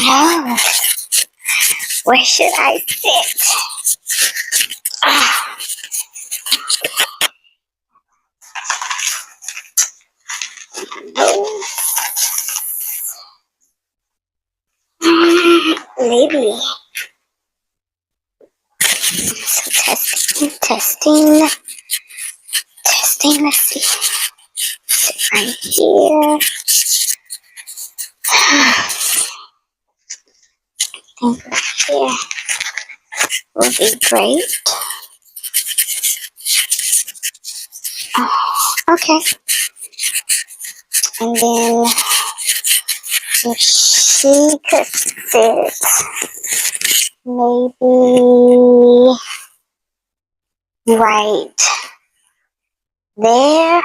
know. Where should I sit? Oh, maybe. So testing. Let's see. Sit right here. I think right here will be great. Oh, okay. And then if she could sit maybe right there.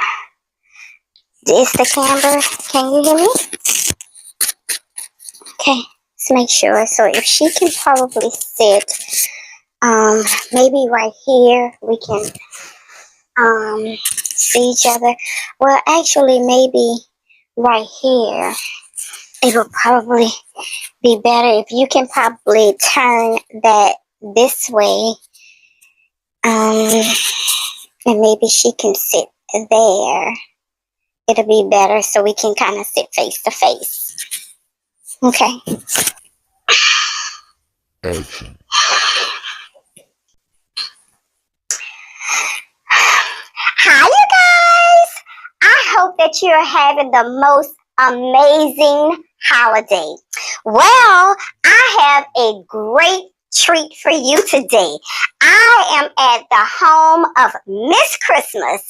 Is the camera? Can you hear me? Okay, let's make sure. So if she can probably sit, maybe right here we can see each other. Well, actually, maybe right here it will probably be better if you can probably turn that this way. And maybe she can sit there. It'll be better so we can kind of sit face to face. Okay. Action. Hi, you guys. I hope that you're having the most amazing holiday. Well, I have a great treat for you today. I am at the home of Miss Christmas.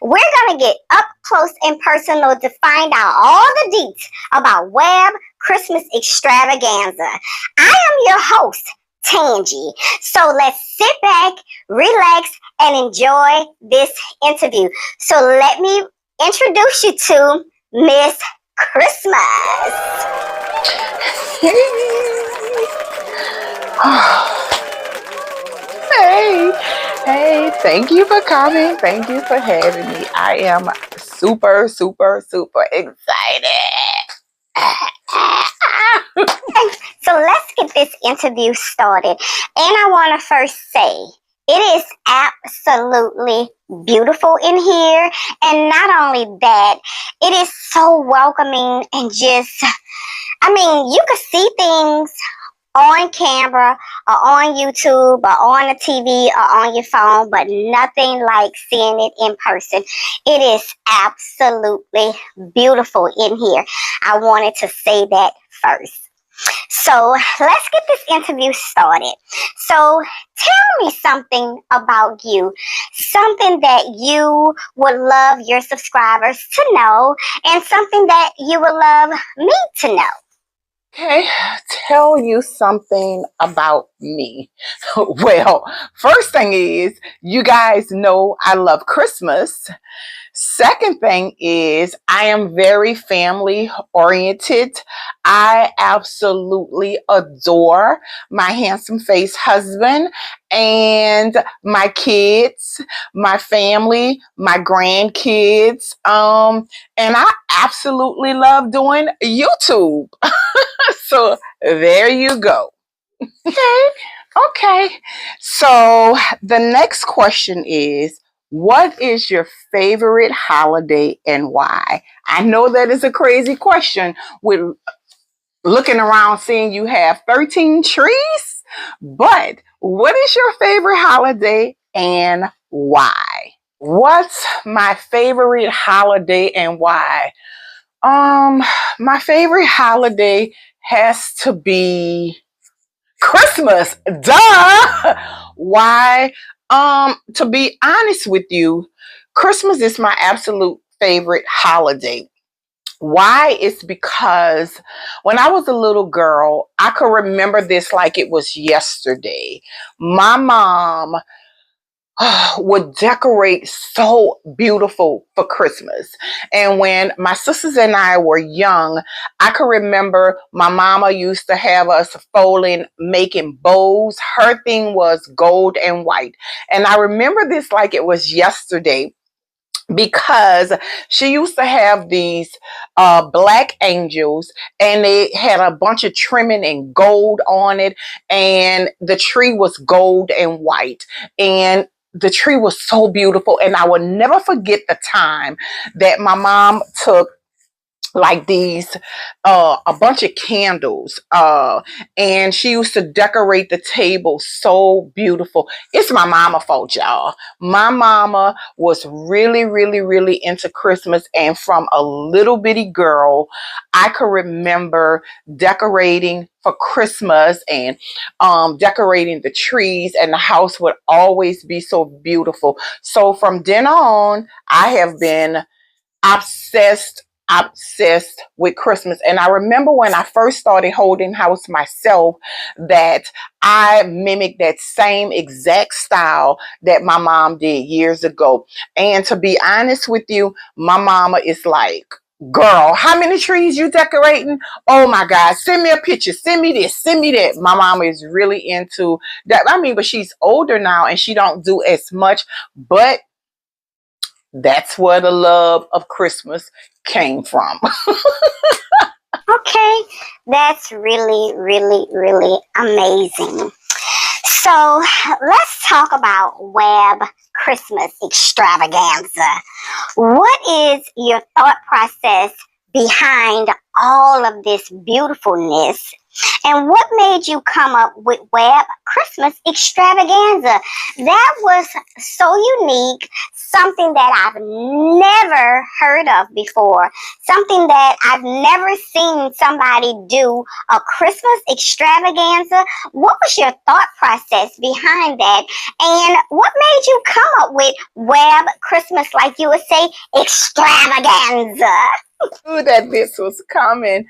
We're going to get up close and personal to find out all the deets about Web Christmas Extravaganza. I am your host, Tangi. So let's sit back, relax, and enjoy this interview. So let me introduce you to Miss Christmas. Hey, thank you for coming. Thank you for having me. I am super excited. So let's get this interview started. And I want to first say, it is absolutely beautiful in here. And not only that, it is so welcoming and just, you can see things on camera or on YouTube or on the TV or on your phone, but nothing like seeing it in person. It is absolutely beautiful in here. I wanted to say that first. So let's get this interview started. So tell me something about you, something that you would love your subscribers to know, and something that you would love me to know. Okay, tell you something about me. Well, first thing is, you guys know I love Christmas. Second thing is, I am very family oriented. I absolutely adore my handsome face husband and my kids, my family, my grandkids. And I absolutely love doing YouTube. So there you go. Okay. So the next question is, what is your favorite holiday and why? I know that is a crazy question with looking around seeing you have 13 trees, but what is your favorite holiday and why? What's my favorite holiday and why? My favorite holiday has to be Christmas. Duh! Why? To be honest with you, Christmas is my absolute favorite holiday. Why? It's because when I was a little girl, I could remember this like it was yesterday. My mom would decorate so beautiful for Christmas. And when my sisters and I were young, I can remember my mama used to have us folding, making bows. Her thing was gold and white. And I remember this like it was yesterday. because she used to have these black angels, and they had a bunch of trimming and gold on it, and the tree was gold and white, and the tree was so beautiful. And I will never forget the time that my mom took like these a bunch of candles, and she used to decorate the table so beautiful. It's my mama fault, y'all. My mama was really, really, really into Christmas, and from a little bitty girl, I could remember decorating for Christmas, and decorating the trees, and the house would always be so beautiful. So from then on, I have been obsessed with Christmas. And I remember when I first started holding house myself, that I mimicked that same exact style that my mom did years ago. And to be honest with you, my mama is like, girl, how many trees you decorating? Oh my God, send me a picture, send me this, send me that. My mama is really into that. I mean, but she's older now and she don't do as much, but that's where the love of Christmas came from. Okay, that's really, really, really amazing. So let's talk about Web Christmas Extravaganza. What is your thought process behind all of this beautifulness? And what made you come up with Web Christmas Extravaganza? That was so unique, something that I've never heard of before, something that I've never seen somebody do, a Christmas extravaganza. What was your thought process behind that? And what made you come up with Web Christmas, like you would say, extravaganza? Knew that this was coming.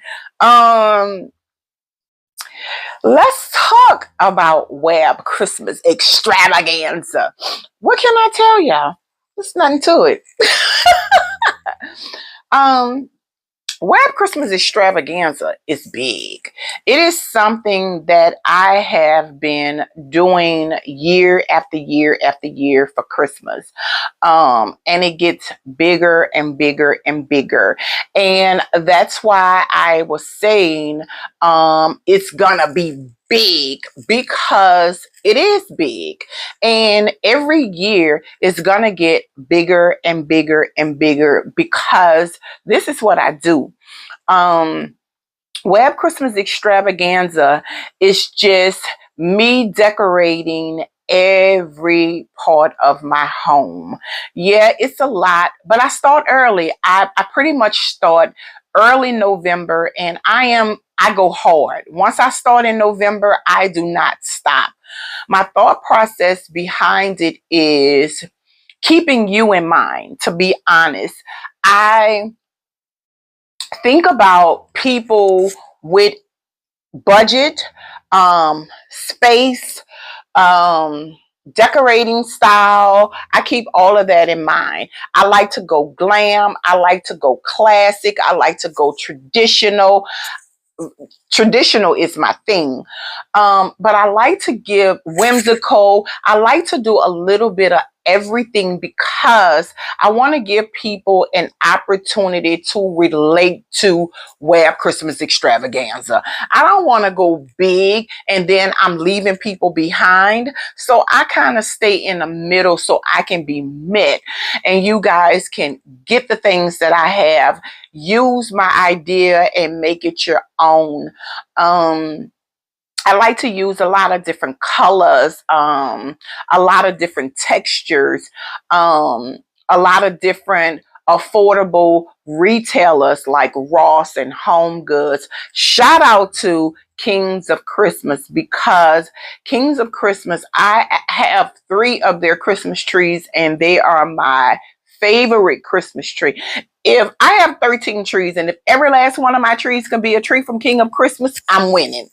Let's talk about Web Christmas Extravaganza. What can I tell y'all? There's nothing to it. um, Web Christmas Extravaganza is big. It is something that I have been doing year after year after year for Christmas. And it gets bigger and bigger and bigger. And that's why I was saying it's gonna be big, because it is big. And every year it's gonna get bigger and bigger and bigger, because this is what I do. Um, Web Christmas Extravaganza is just me decorating every part of my home. Yeah, it's a lot, but I start early. I pretty much start early November, and I go hard. Once I start in November, I do not stop. My thought process behind it is keeping you in mind, to be honest. I think about people with budget, space, um, decorating style. I keep all of that in mind. I like to go glam. I like to go classic. I like to go traditional. Traditional is my thing. But I like to give whimsical. I like to do a little bit of everything, because I want to give people an opportunity to relate to Web Christmas Extravaganza. I don't want to go big and then I'm leaving people behind. So I kind of stay in the middle so I can be met, and you guys can get the things that I have, use my idea and make it your own. I like to use a lot of different colors, a lot of different textures, a lot of different affordable retailers like Ross and Home Goods. Shout out to Kings of Christmas, because Kings of Christmas, I have 3 of their Christmas trees, and they are my favorite Christmas tree. If I have 13 trees, and if every last one of my trees can be a tree from King of Christmas, I'm winning.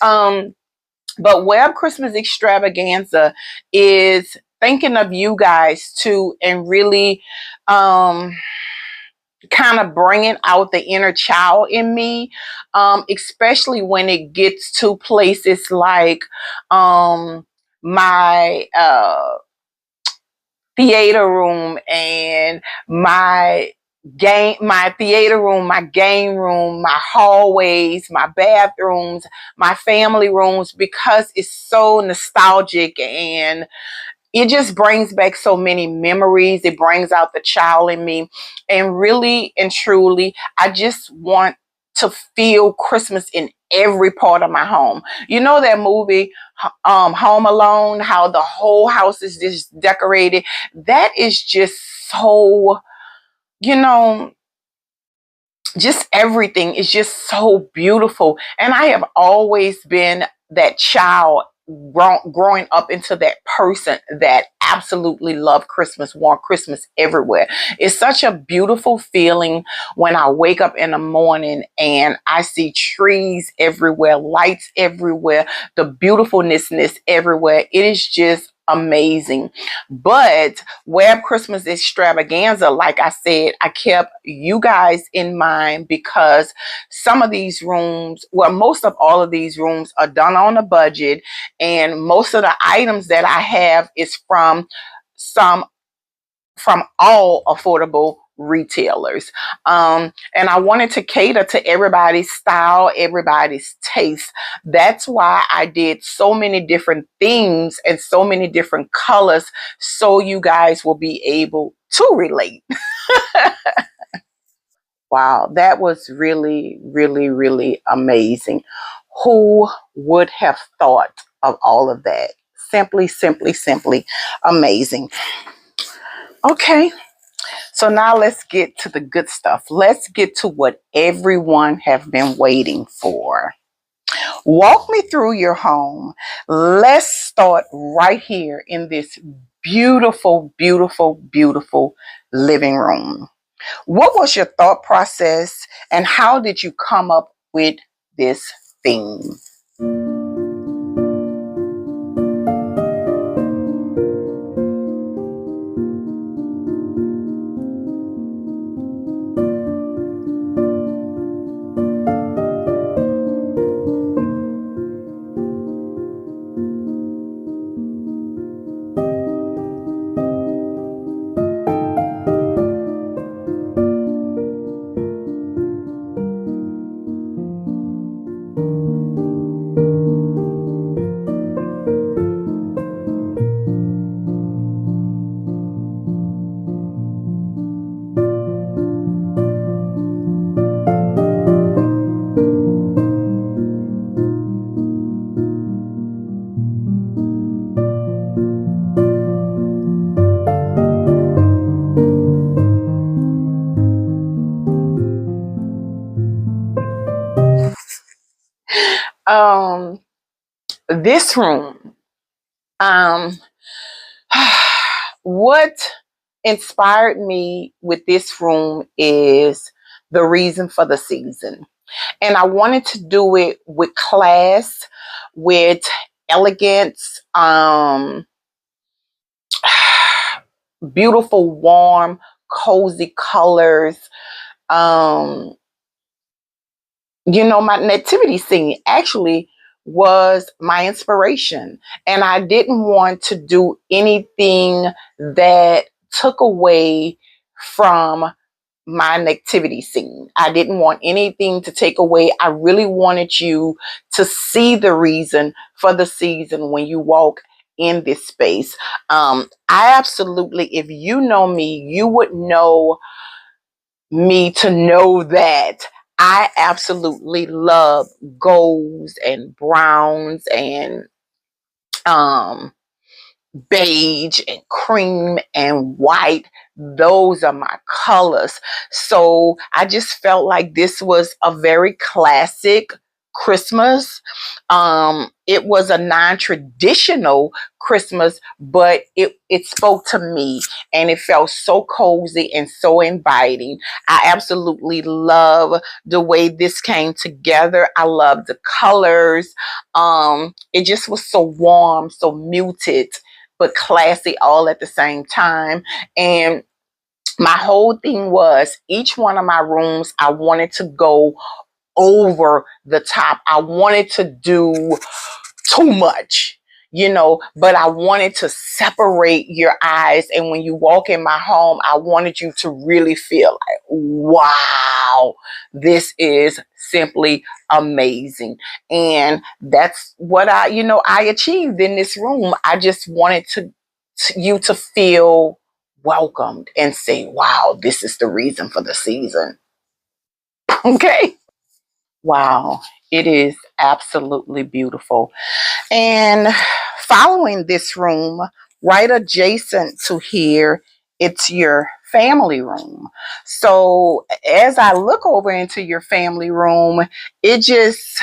But Web Christmas Extravaganza is thinking of you guys too, and really kind of bringing out the inner child in me, especially when it gets to places like my theater room and my theater room, my game room, my hallways, my bathrooms, my family rooms, because it's so nostalgic and it just brings back so many memories. It brings out the child in me. And really and truly, I just want to feel Christmas in every part of my home. You know that movie, Home Alone, how the whole house is just decorated? That is just so, you know, just everything is just so beautiful. And I have always been that child growing up into that person that absolutely loved Christmas, want Christmas everywhere. It's such a beautiful feeling when I wake up in the morning and I see trees everywhere, lights everywhere, the beautifulness everywhere. It is just amazing. But Web Christmas Extravaganza, like I said, I kept you guys in mind because some of these rooms, well, most of all of these rooms are done on a budget, and most of the items that I have is from all affordable retailers. And I wanted to cater to everybody's style, everybody's taste. That's why I did so many different themes and so many different colors, so you guys will be able to relate. Wow, that was really, really, really amazing. Who would have thought of all of that? Simply, simply, simply amazing. Okay, so now let's get to the good stuff. Let's get to what everyone have been waiting for. Walk me through your home. Let's start right here in this beautiful, beautiful, beautiful living room. What was your thought process and how did you come up with this theme? Um, this room, um, what inspired me with this room is the reason for the season. And I wanted to do it with class, with elegance, beautiful, warm, cozy colors. Um, my nativity scene actually was my inspiration. And I didn't want to do anything that took away from my nativity scene. I didn't want anything to take away. I really wanted you to see the reason for the season when you walk in this space. I absolutely, if you know me, you would know me to know that I absolutely love golds and browns and um beige and cream and white. Those are my colors. So I just felt like this was a very classic Christmas. It was a non-traditional Christmas, but it spoke to me and it felt so cozy and so inviting. I absolutely love the way this came together. I love the colors. It just was so warm, so muted, but classy all at the same time. And my whole thing was each one of my rooms, I wanted to go over the top. I wanted to do too much. but I wanted to separate your eyes. And when you walk in my home, I wanted you to really feel like, wow, this is simply amazing. And that's what I achieved in this room. I just wanted you to feel welcomed and say, wow, this is the reason for the season. Okay. Wow. It is absolutely beautiful. And following this room, right adjacent to here, it's your family room. So as I look over into your family room, it just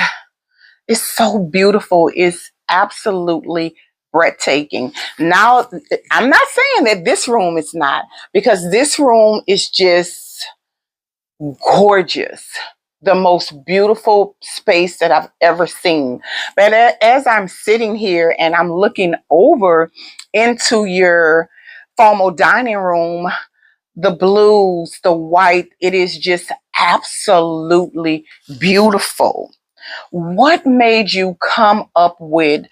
is so beautiful. It's absolutely breathtaking. Now, I'm not saying that this room is not, because this room is just gorgeous. The most beautiful space that I've ever seen. But as I'm sitting here and I'm looking over into your formal dining room, the blues, the white, it is just absolutely beautiful. What made you come up with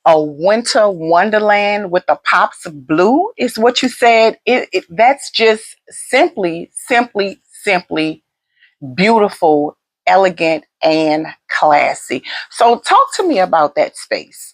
a winter wonderland with the pops of blue? Is what you said. That's just simply beautiful, elegant, and classy. So talk to me about that space.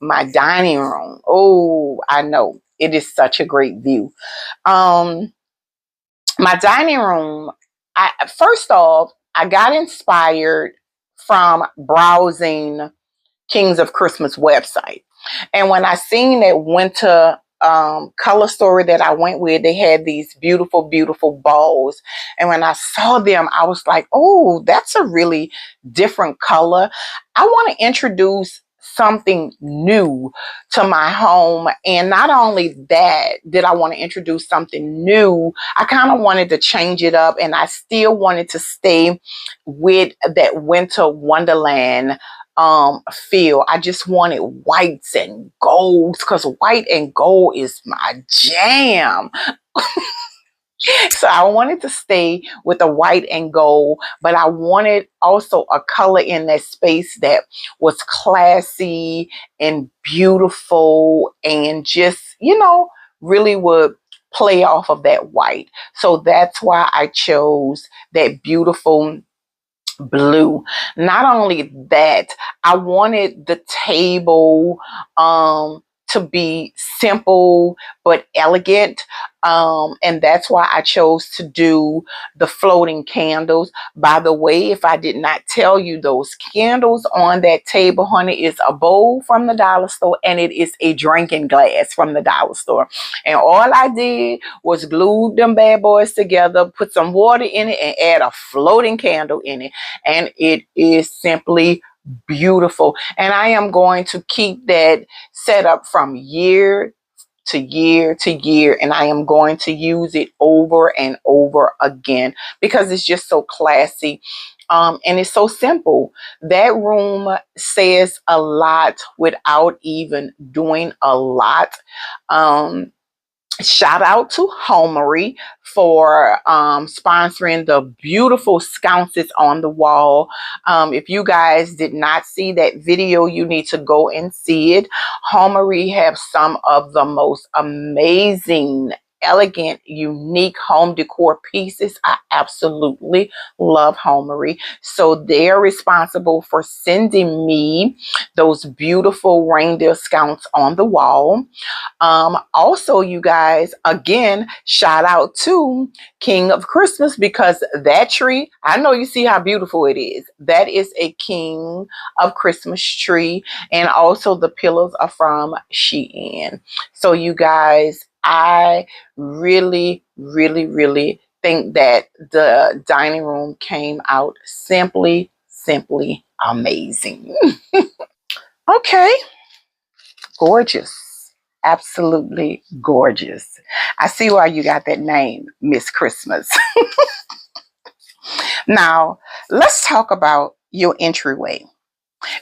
My dining room. Oh, I know. It is such a great view. Um, my dining room, first off, I got inspired from browsing Kings of Christmas website. And when I seen that winter color story that I went with, they had these beautiful balls. And when I saw them, I was like, oh, that's a really different color. I want to introduce something new to my home. And not only that, did I want to introduce something new, I kind of wanted to change it up, and I still wanted to stay with that winter wonderland feel. I just wanted whites and golds, because white and gold is my jam. So I wanted to stay with the white and gold, but I wanted also a color in that space that was classy and beautiful and just, really would play off of that white. So that's why I chose that beautiful blue. Not only that, I wanted the table to be simple but elegant. And that's why I chose to do the floating candles. By the way, if I did not tell you, those candles on that table, honey, is a bowl from the dollar store, and it is a drinking glass from the dollar store. And all I did was glue them bad boys together, put some water in it, and add a floating candle in it. And it is simply beautiful. And I am going to keep that set up from year to year to year, and I am going to use it over and over again because it's just so classy. And it's so simple. That room says a lot without even doing a lot. Shout out to Homery for sponsoring the beautiful sconces on the wall. If you guys did not see that video, you need to go and see it. Homery have some of the most amazing, elegant, unique home decor pieces. I absolutely love Homery. So they're responsible for sending me those beautiful reindeer sconces on the wall. Also, you guys, again, shout out to King of Christmas, because that tree, I know you see how beautiful it is. That is a King of Christmas tree. And also the pillows are from Shein. So you guys, I really, really, really think that the dining room came out simply amazing. Okay. Gorgeous. Absolutely gorgeous. I see why you got that name, Miss Christmas. Now, let's talk about your entryway.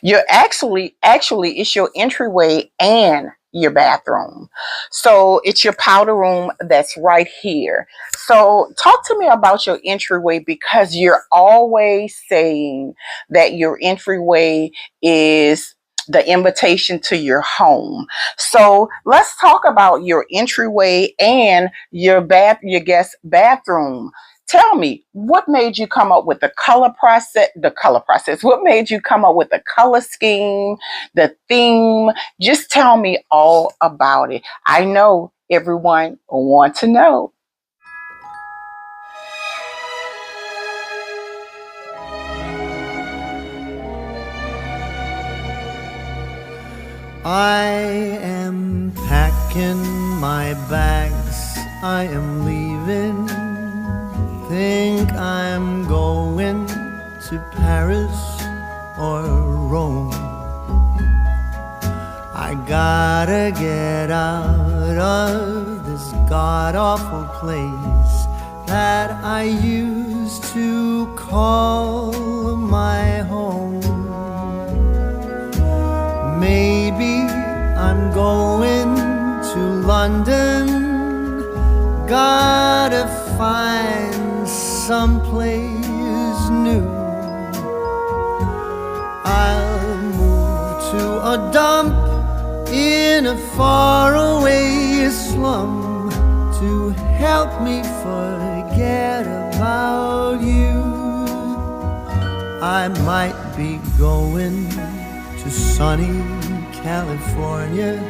You're actually it's your entryway and your bathroom. So it's your powder room that's right here. So talk to me about your entryway, because you're always saying that your entryway is the invitation to your home. So let's talk about your entryway and your guest bathroom. Tell me, what made you come up with the color process? What made you come up with the color scheme, the theme? Just tell me all about it. I know everyone wants to know. I am packing my bags, I am leaving. Think I'm going to Paris or Rome. I gotta get out of this god-awful place that I used to call my home. Maybe I'm going to London, gotta find someplace new. I'll move to a dump in a faraway slum to help me forget about you. I might be going to sunny California.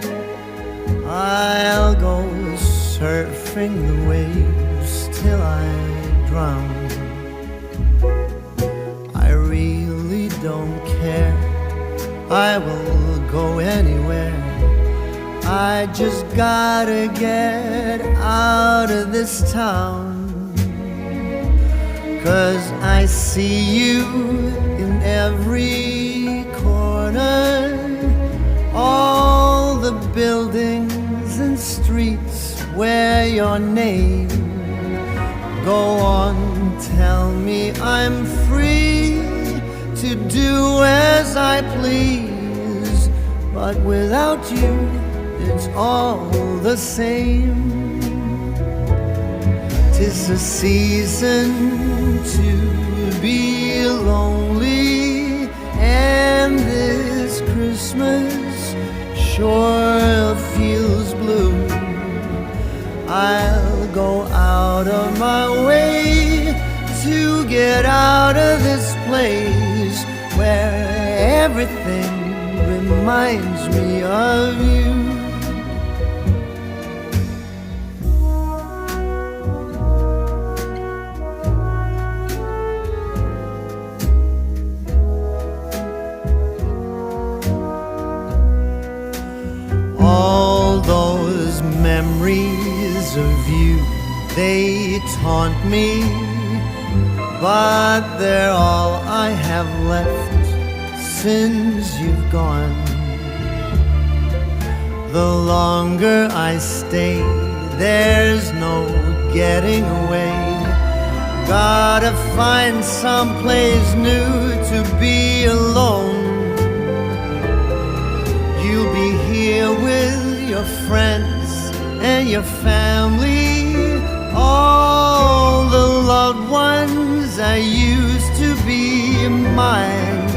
I'll go surfing the waves till I drown. I really don't care, I will go anywhere. I just gotta get out of this town. 'Cause I see you in every corner, all the buildings and streets where your name. Go on, tell me I'm free to do as I please, but without you it's all the same. 'Tis a season to be lonely, and this Christmas sure feels blue. I'll go out of my way to get out of this place where everything reminds me of you. All those memories of you, they taunt me, but they're all I have left since you've gone. The longer I stay, there's no getting away. Gotta find someplace new to be alone. You'll be here with your friends and your family, all the loved ones that used to be mine.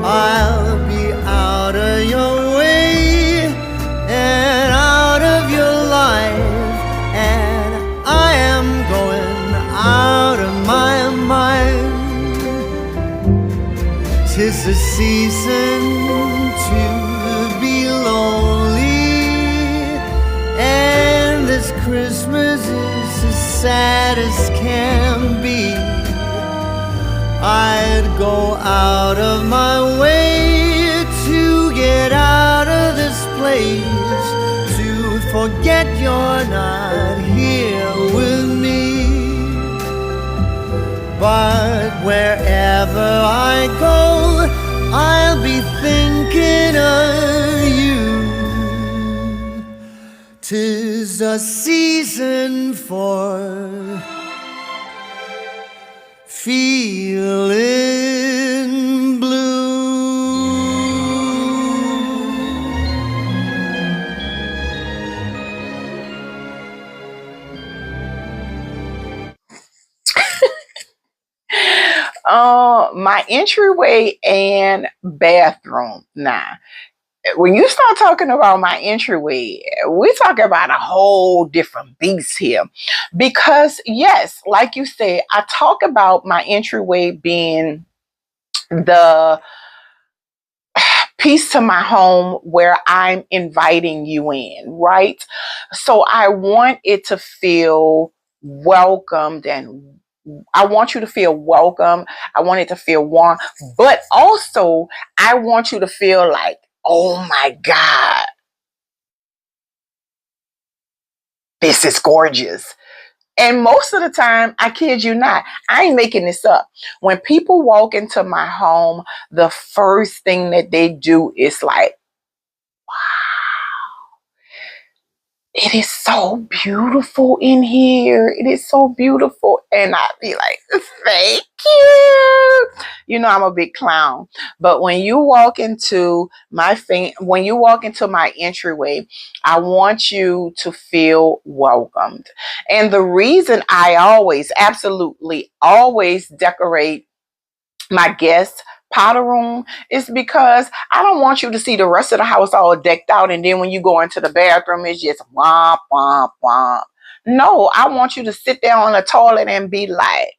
I'll be out of your way and out of your life, and I am going out of my mind. 'Tis the season to be lonely, and this Christmas is as sad as can be. I'd go out of my way to get out of this place, to forget you're not here with me. But wherever I go, I'll be thinking of you. 'Tis a season for feeling blue. My entryway and bathroom. Now, when you start talking about my entryway, we're talking about a whole different beast here. Because yes, like you said, I talk about my entryway being the piece to my home where I'm inviting you in, right? So I want it to feel welcomed, and I want you to feel welcome. I want it to feel warm, but also I want you to feel like, oh my God, this is gorgeous. And most of the time, I kid you not, I ain't making this up. When people walk into my home, the first thing that they do is like, it is so beautiful in here. It is so beautiful. And I'd be like, thank you. You know, I'm a big clown. But when you walk into when you walk into my entryway, I want you to feel welcomed. And the reason I absolutely always decorate my guest powder room is because I don't want you to see the rest of the house all decked out, and then when you go into the bathroom, it's just womp, womp, womp. No, I want you to sit there on the toilet and be like,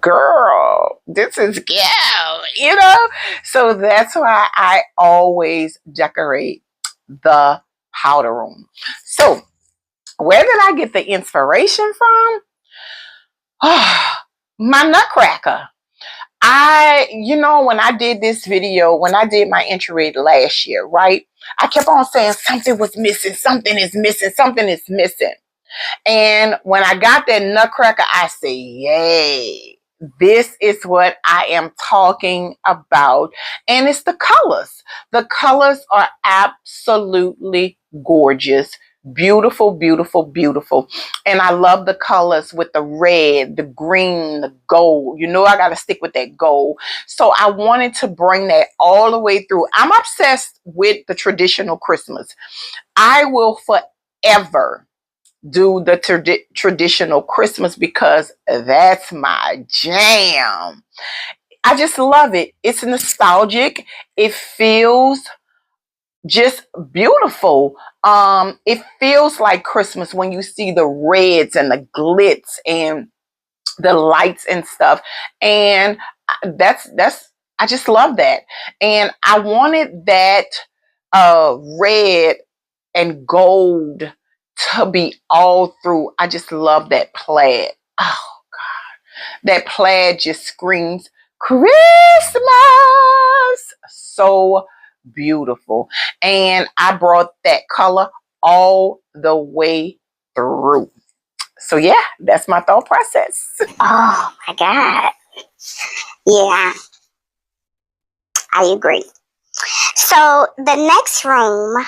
girl, this is cute, you know? So that's why I always decorate the powder room. So where did I get the inspiration from? My nutcracker. When I did this video, when I did my entryway last year, right? I kept on saying something was missing, something is missing, something is missing. And when I got that nutcracker, I said, yay, this is what I am talking about. And it's the colors. The colors are absolutely gorgeous. Beautiful, beautiful, beautiful. And I love the colors with the red, the green, the gold. You know, I got to stick with that gold. So I wanted to bring that all the way through. I'm obsessed with the traditional Christmas. I will forever do the traditional Christmas because that's my jam. I just love it. It's nostalgic. It feels just beautiful. It feels like Christmas when you see the reds and the glitz and the lights and stuff. And that's I just love that. And I wanted that red and gold to be all through. I just love that plaid. Oh God, that plaid just screams Christmas. So beautiful. And I brought that color all the way through. So yeah, that's my thought process. Oh my God. Yeah, I agree. So the next room,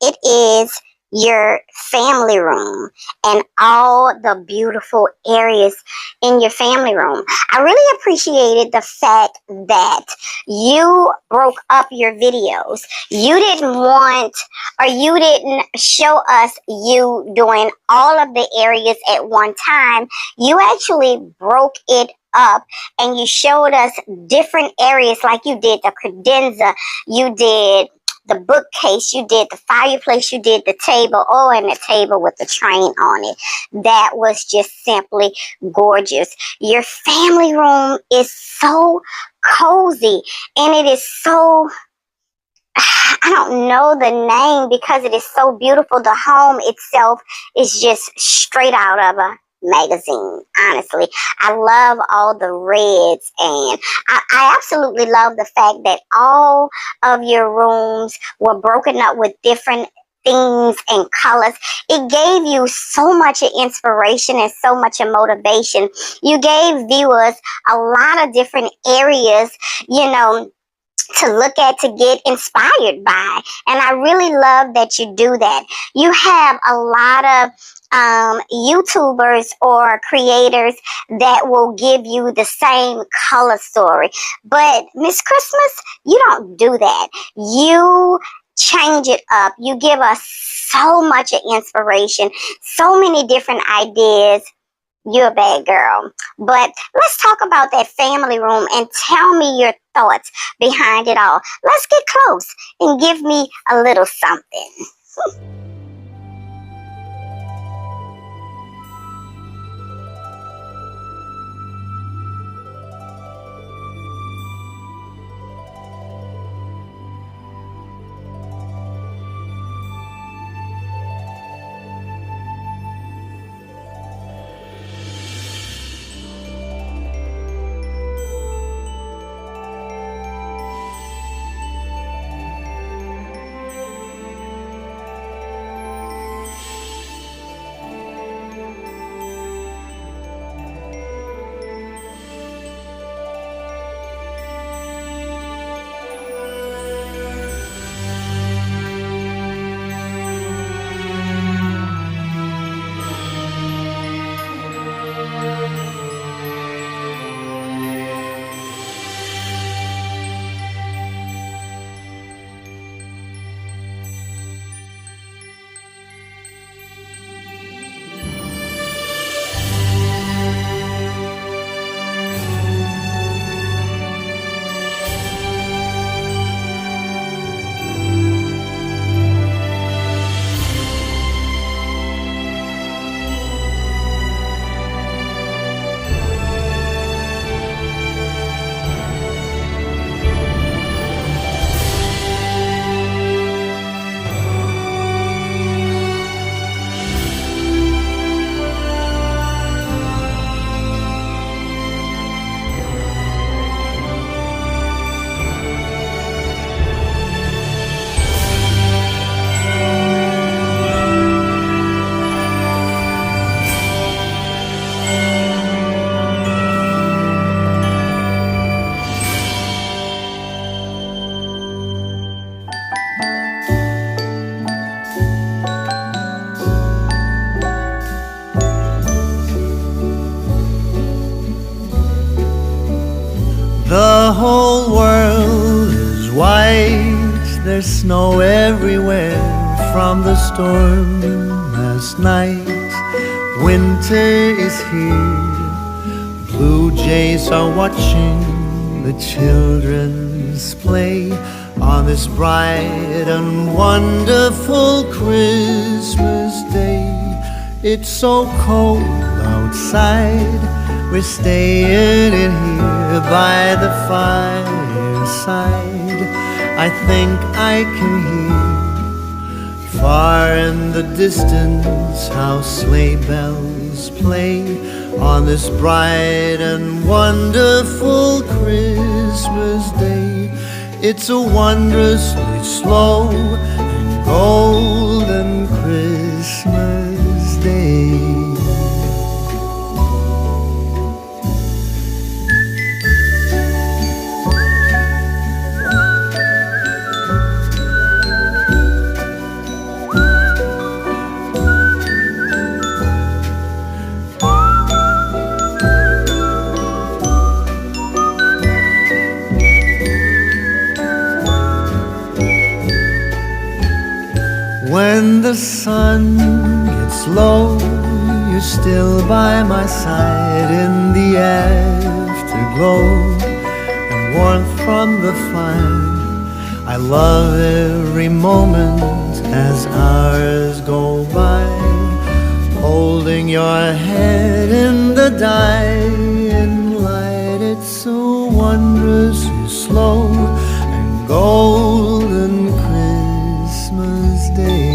it is your family room and all the beautiful areas in your family room. I really appreciated the fact that you broke up your videos. You didn't want, or you didn't show us you doing all of the areas at one time. You actually broke it up and you showed us different areas, like you did the credenza, you did the bookcase, you did the fireplace, you did the table, oh, and the table with the train on it. That was just simply gorgeous. Your family room is so cozy, and it is so, I don't know the name because it is so beautiful. The home itself is just straight out of a magazine, honestly. I love all the reds, and I absolutely love the fact that all of your rooms were broken up with different things and colors. It gave you so much inspiration and so much motivation. You gave viewers a lot of different areas, you know, to look at, to get inspired by. And I really love that you do that. You have a lot of YouTubers or creators that will give you the same color story. But Miss Christmas, you don't do that. You change it up. You give us so much inspiration, so many different ideas. You're a bad girl. But let's talk about that family room and tell me your thoughts behind it all. Let's get close and give me a little something. The whole world is white, there's snow everywhere from the storm last night. Winter is here, blue jays are watching the children's play on this bright and wonderful Christmas day. It's so cold outside, we're staying in here by the fireside. I think I can hear far in the distance how sleigh bells play on this bright and wonderful Christmas day. It's a wondrously slow and golden Christmas day. gets low, you're still by my side in the afterglow and warmth from the fire. I love every moment as hours go by, holding your head in the dying light. It's so wondrously slow and golden Christmas Day.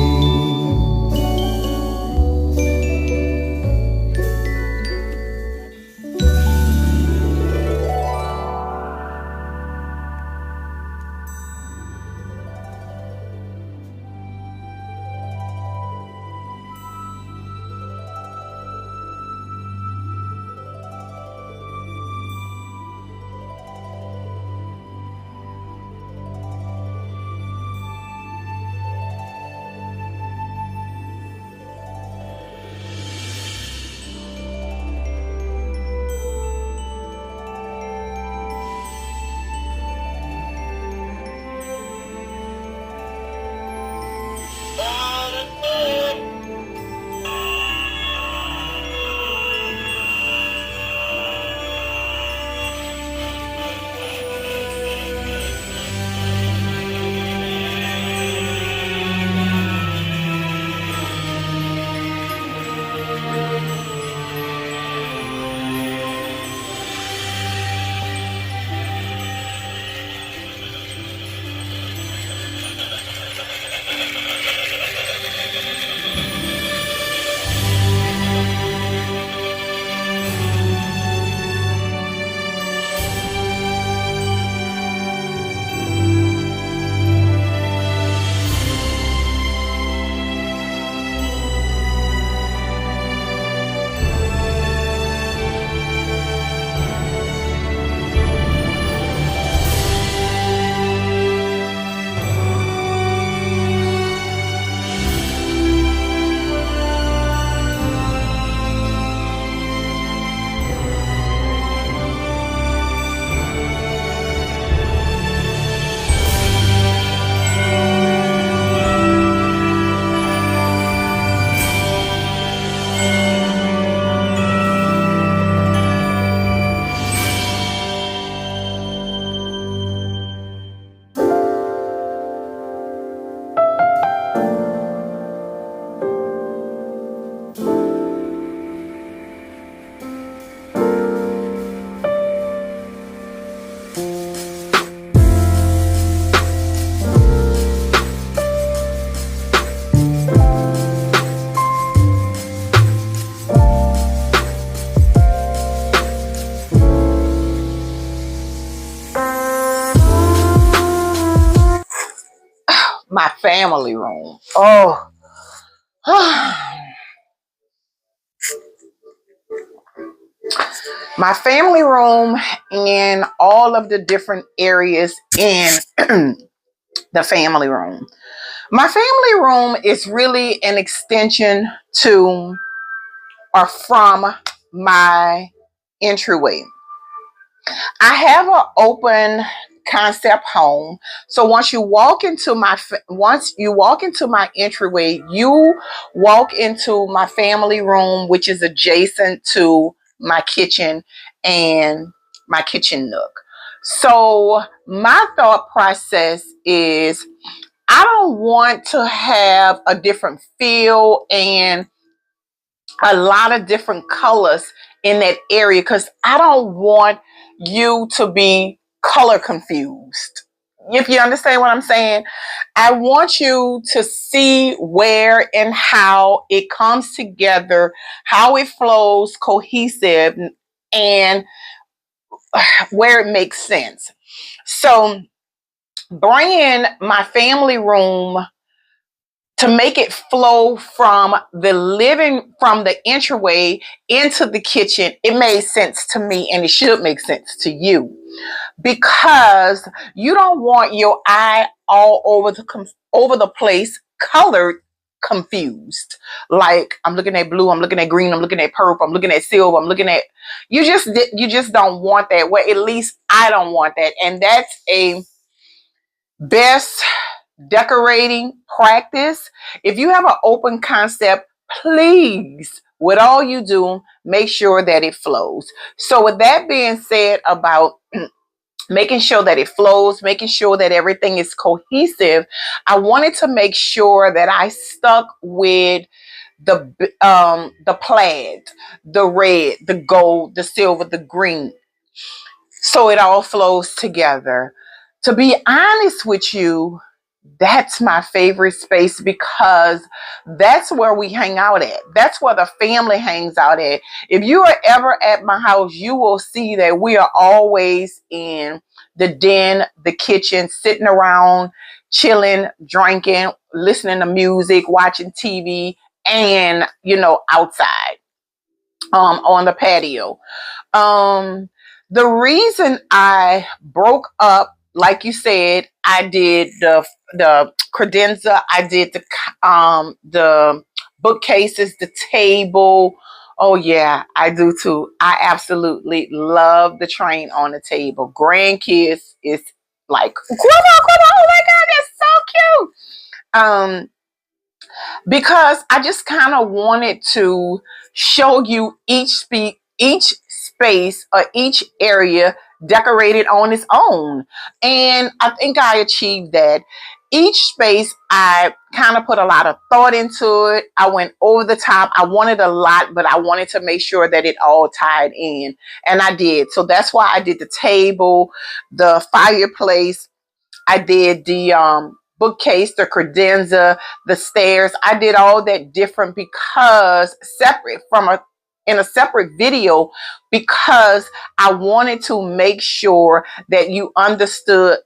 My family room. Oh. My family room and all of the different areas in the family room. My family room is really an extension to or from my entryway. I have an open concept home. So once you walk into my entryway, you walk into my family room, which is adjacent to my kitchen and my kitchen nook. So my thought process is I don't want to have a different feel and a lot of different colors in that area because I don't want you to be color confused. If you understand what I'm saying, I want you to see where and how it comes together, how it flows cohesive, and where it makes sense. So bringing my family room to make it flow from the entryway into the kitchen, it made sense to me and it should make sense to you because you don't want your eye all over the place, colored, confused. Like I'm looking at blue, I'm looking at green, I'm looking at purple, I'm looking at silver, I'm looking at, you just don't want that. Well, at least I don't want that. And that's a best decorating practice, if you have an open concept, please, with all you do, make sure that it flows. So with that being said about making sure that it flows, making sure that everything is cohesive, I wanted to make sure that I stuck with the plaid, the red, the gold, the silver, the green, so it all flows together. To be honest with you, that's my favorite space because that's where we hang out at. That's where the family hangs out at. If you are ever at my house, you will see that we are always in the den, the kitchen, sitting around, chilling, drinking, listening to music, watching TV, and, outside, on the patio. Um, the reason I broke up, like you said, I did the credenza, I did the bookcases, the table. Oh yeah, I do too. I absolutely love the train on the table. Grandkids is like, grandma, oh my God, that's so cute. Because I just kind of wanted to show you each space or each area decorated on its own. And I think I achieved that. Each space, I kind of put a lot of thought into it. I went over the top. I wanted a lot, but I wanted to make sure that it all tied in. And I did. So that's why I did the table, the fireplace. I did the bookcase, the credenza, the stairs. I did all that different because in a separate video, because I wanted to make sure that you understood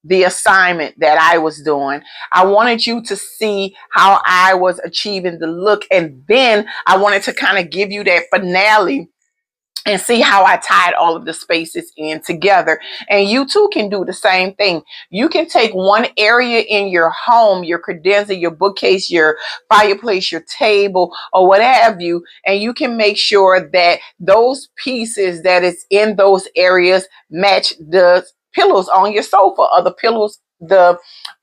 the assignment that I was doing. I wanted you to see how I was achieving the look, and then I wanted to kind of give you that finale and see how I tied all of the spaces in together. And you too can do the same thing. You can take one area in your home, your credenza, your bookcase, your fireplace, your table, or what have you, and you can make sure that those pieces that is in those areas match the pillows on your sofa or the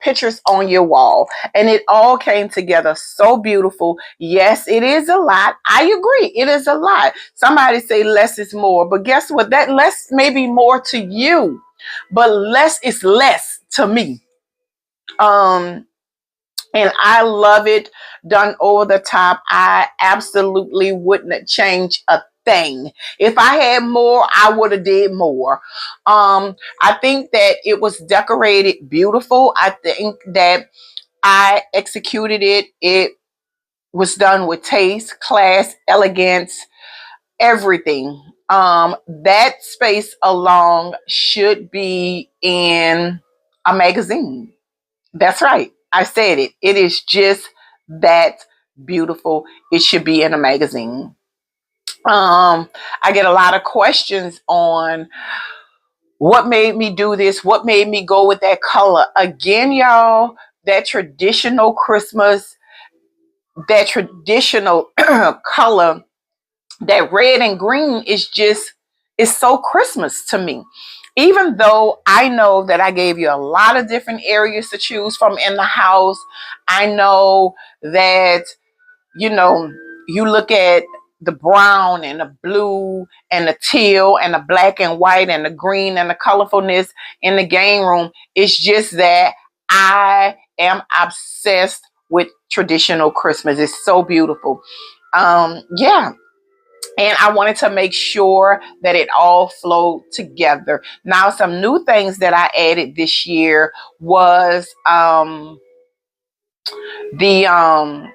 pictures on your wall. And it all came together so beautiful. Yes, it is a lot. I agree. It is a lot. Somebody say less is more, but guess what? That less may be more to you, but less is less to me. And I love it done over the top. I absolutely wouldn't change a thing. If I had more, I would have did more. I think that it was decorated beautiful. I think that I executed it. It was done with taste, class, elegance, everything. That space alone should be in a magazine. That's right. I said it. It is just that beautiful. It should be in a magazine. I get a lot of questions on what made me do this, what made me go with that color. Again, y'all, that traditional Christmas, that traditional color, that red and green is so Christmas to me. Even though I know that I gave you a lot of different areas to choose from in the house, I know that, you look at the brown and the blue and the teal and the black and white and the green and the colorfulness in the game room. It's just that I am obsessed with traditional Christmas. It's so beautiful. Yeah. And I wanted to make sure that it all flowed together. Now, some new things that I added this year was the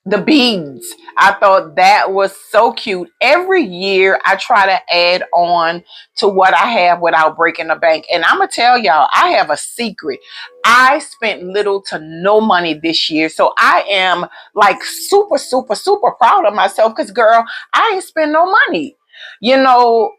the beads. I thought that was so cute. Every year I try to add on to what I have without breaking the bank. And I'm going to tell y'all, I have a secret. I spent little to no money this year. So I am like super, super, super proud of myself because, girl, I ain't spend no money. You know,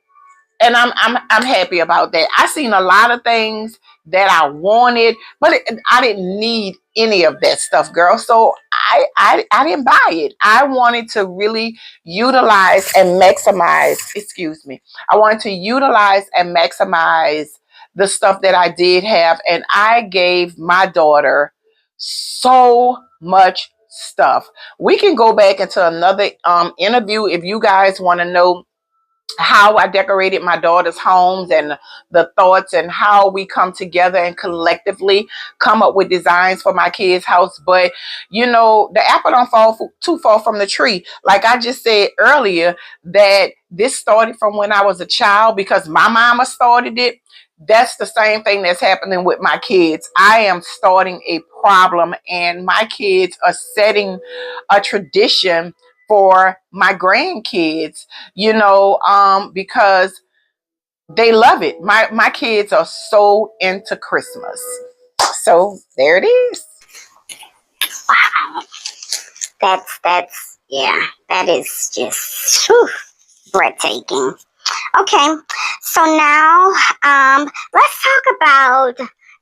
and I'm happy about that. I seen a lot of things that I wanted, but I didn't need any of that stuff, girl. So I didn't buy it. I wanted to really utilize and maximize. Excuse me. I wanted to utilize and maximize the stuff that I did have, and I gave my daughter so much stuff. We can go back into another interview if you guys want to know how I decorated my daughter's homes and the thoughts and how we come together and collectively come up with designs for my kids' house. But you know, the apple don't fall too far from the tree. Like I just said earlier, that this started from when I was a child because my mama started it. That's the same thing that's happening with my kids. I am starting a problem, and my kids are setting a tradition for my grandkids, you know, because they love it. My kids are so into Christmas. So there it is. Wow. That's yeah, that is just whew, breathtaking. Okay, so now let's talk about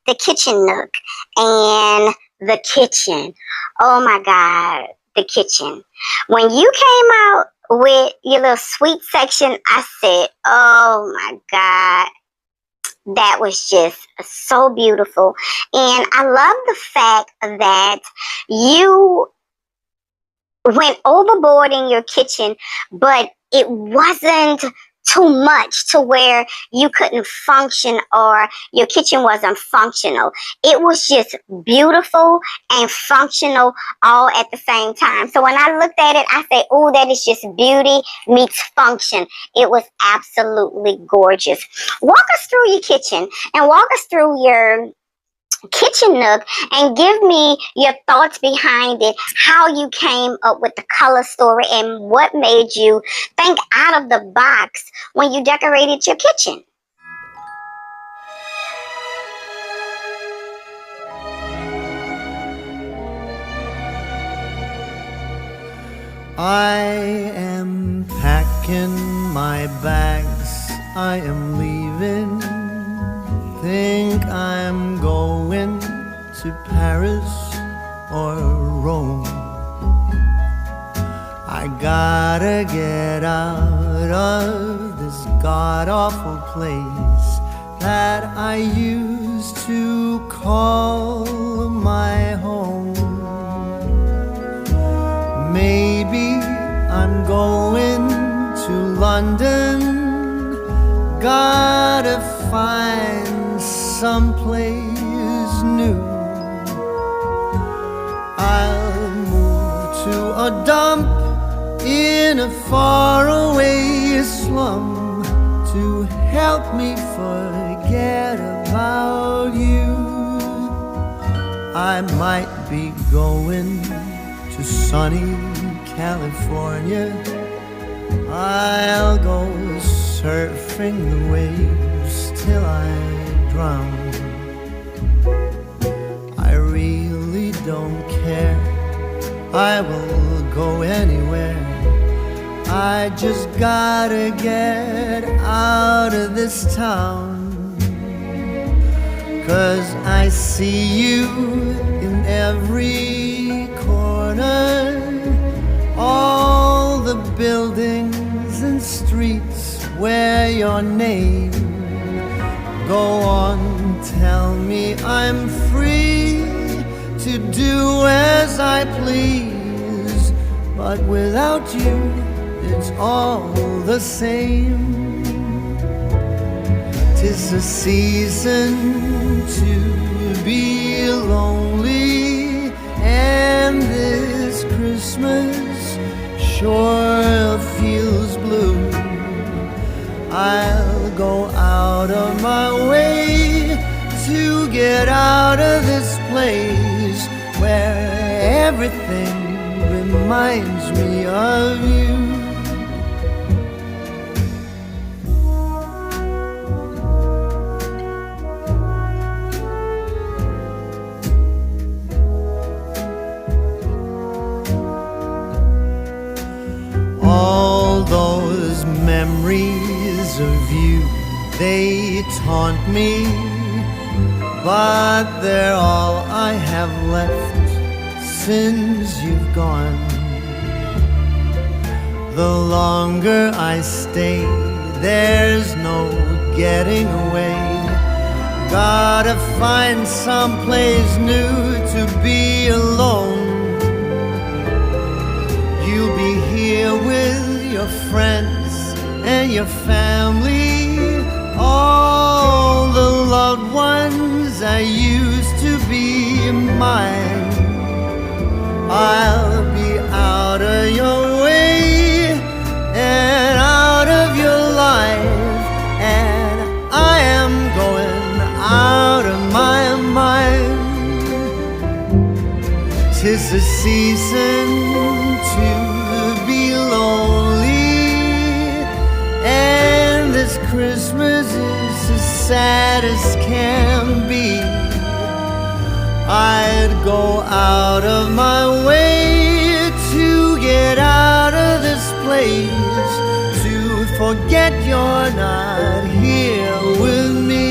the kitchen nook and the kitchen. Oh my God, the kitchen. When you came out with your little sweet section, I said, oh my God, that was just so beautiful. And I love the fact that you went overboard in your kitchen, but it wasn't too much to where you couldn't function or your kitchen wasn't functional. It was just beautiful and functional all at the same time. So when I looked at it, I said, oh, that is just beauty meets function. It was absolutely gorgeous. Walk us through your kitchen and walk us through your kitchen nook and give me your thoughts behind it, how you came up with the color story and what made you think out of the box when you decorated your kitchen. I am packing my bags, I am leaving. Think I'm going to Paris or Rome. I gotta get out of this god-awful place that I used to call my home. Maybe I'm going to London, gotta find someplace new. I'll move to a dump in a faraway slum to help me forget about you. I might be going to sunny California. I'll go surfing the waves till I drown. I really don't care, I will go anywhere. I just gotta get out of this town. 'Cause I see you in every corner, all the buildings and streets where your name. Go on, tell me I'm free to do as I please, but without you, it's all the same. 'Tis a season to be lonely, and this Christmas sure feels blue. I'll go out of my way to get out of this place where everything reminds me of you. All those memories of you, they taunt me, but they're all I have left since you've gone. The longer I stay, there's no getting away. Gotta find someplace new to be alone. You'll be here with your friends and your family, all the loved ones that used to be mine. I'll be out of your way and out of your life, and I am going out of my mind. 'Tis the season to be lonely, and this Christmas is as sad as can be. I'd go out of my way to get out of this place, to forget you're not here with me.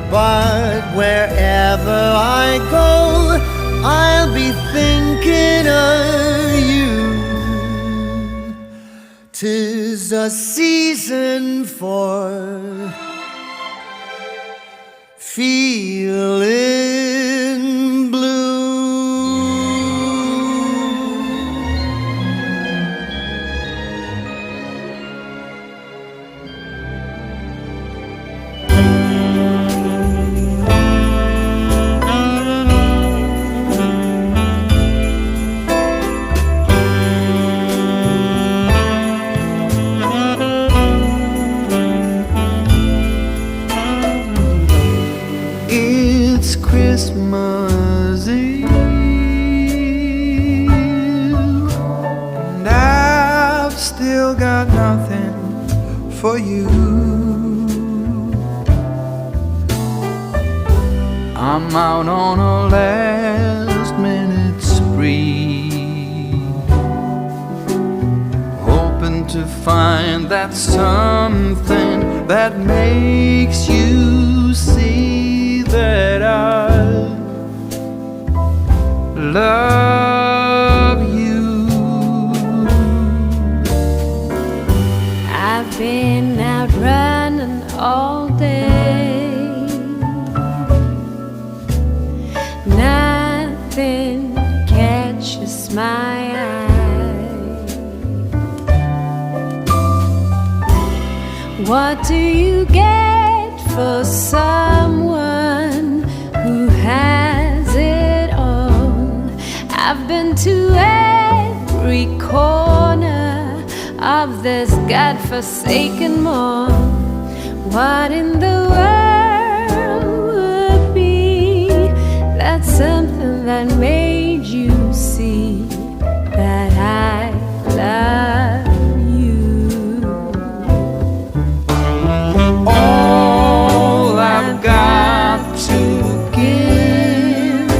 But wherever I go, I'll be thinking of you. 'Tis a season for feeling blue. It's Christmas Eve, and I've still got nothing for you. I'm out on a last minute spree, hoping to find that something that makes you see that I love you. I've been out running all day, nothing catches my eye. What do you get for someone who has it all? I've been to every corner of this godforsaken mall. What in the world would be that something that made you see that I love you? All I've got to give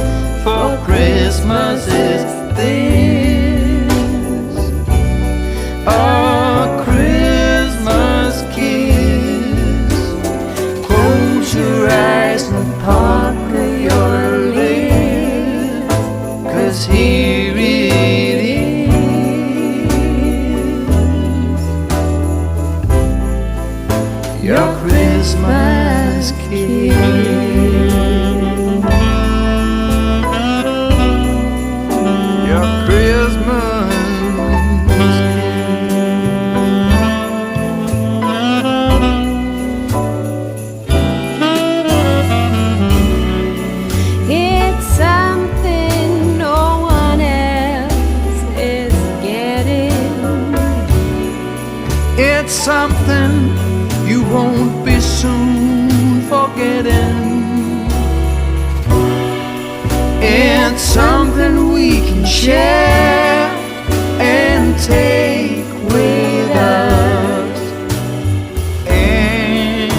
for Christmas is this: a Christmas kiss. Close your eyes and pucker your lips, 'cause here it is, your Christmas kiss. Your Christmas It's something no one else is getting. It's something you won't be soon forgetting. It's something we can share and take with us anywhere.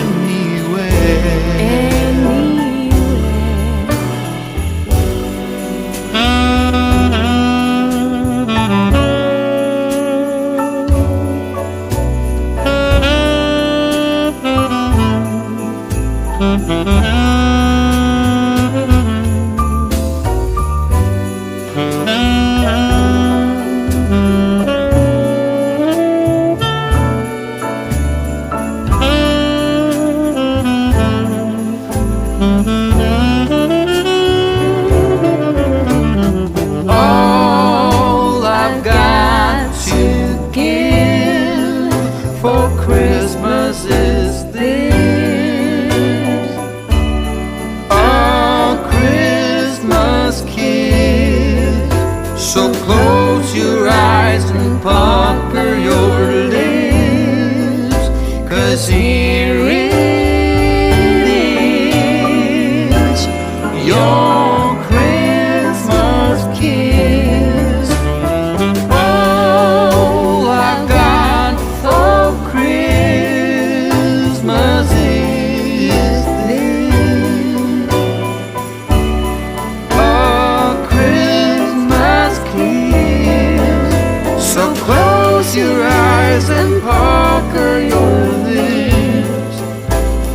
Close your eyes and pucker your lips,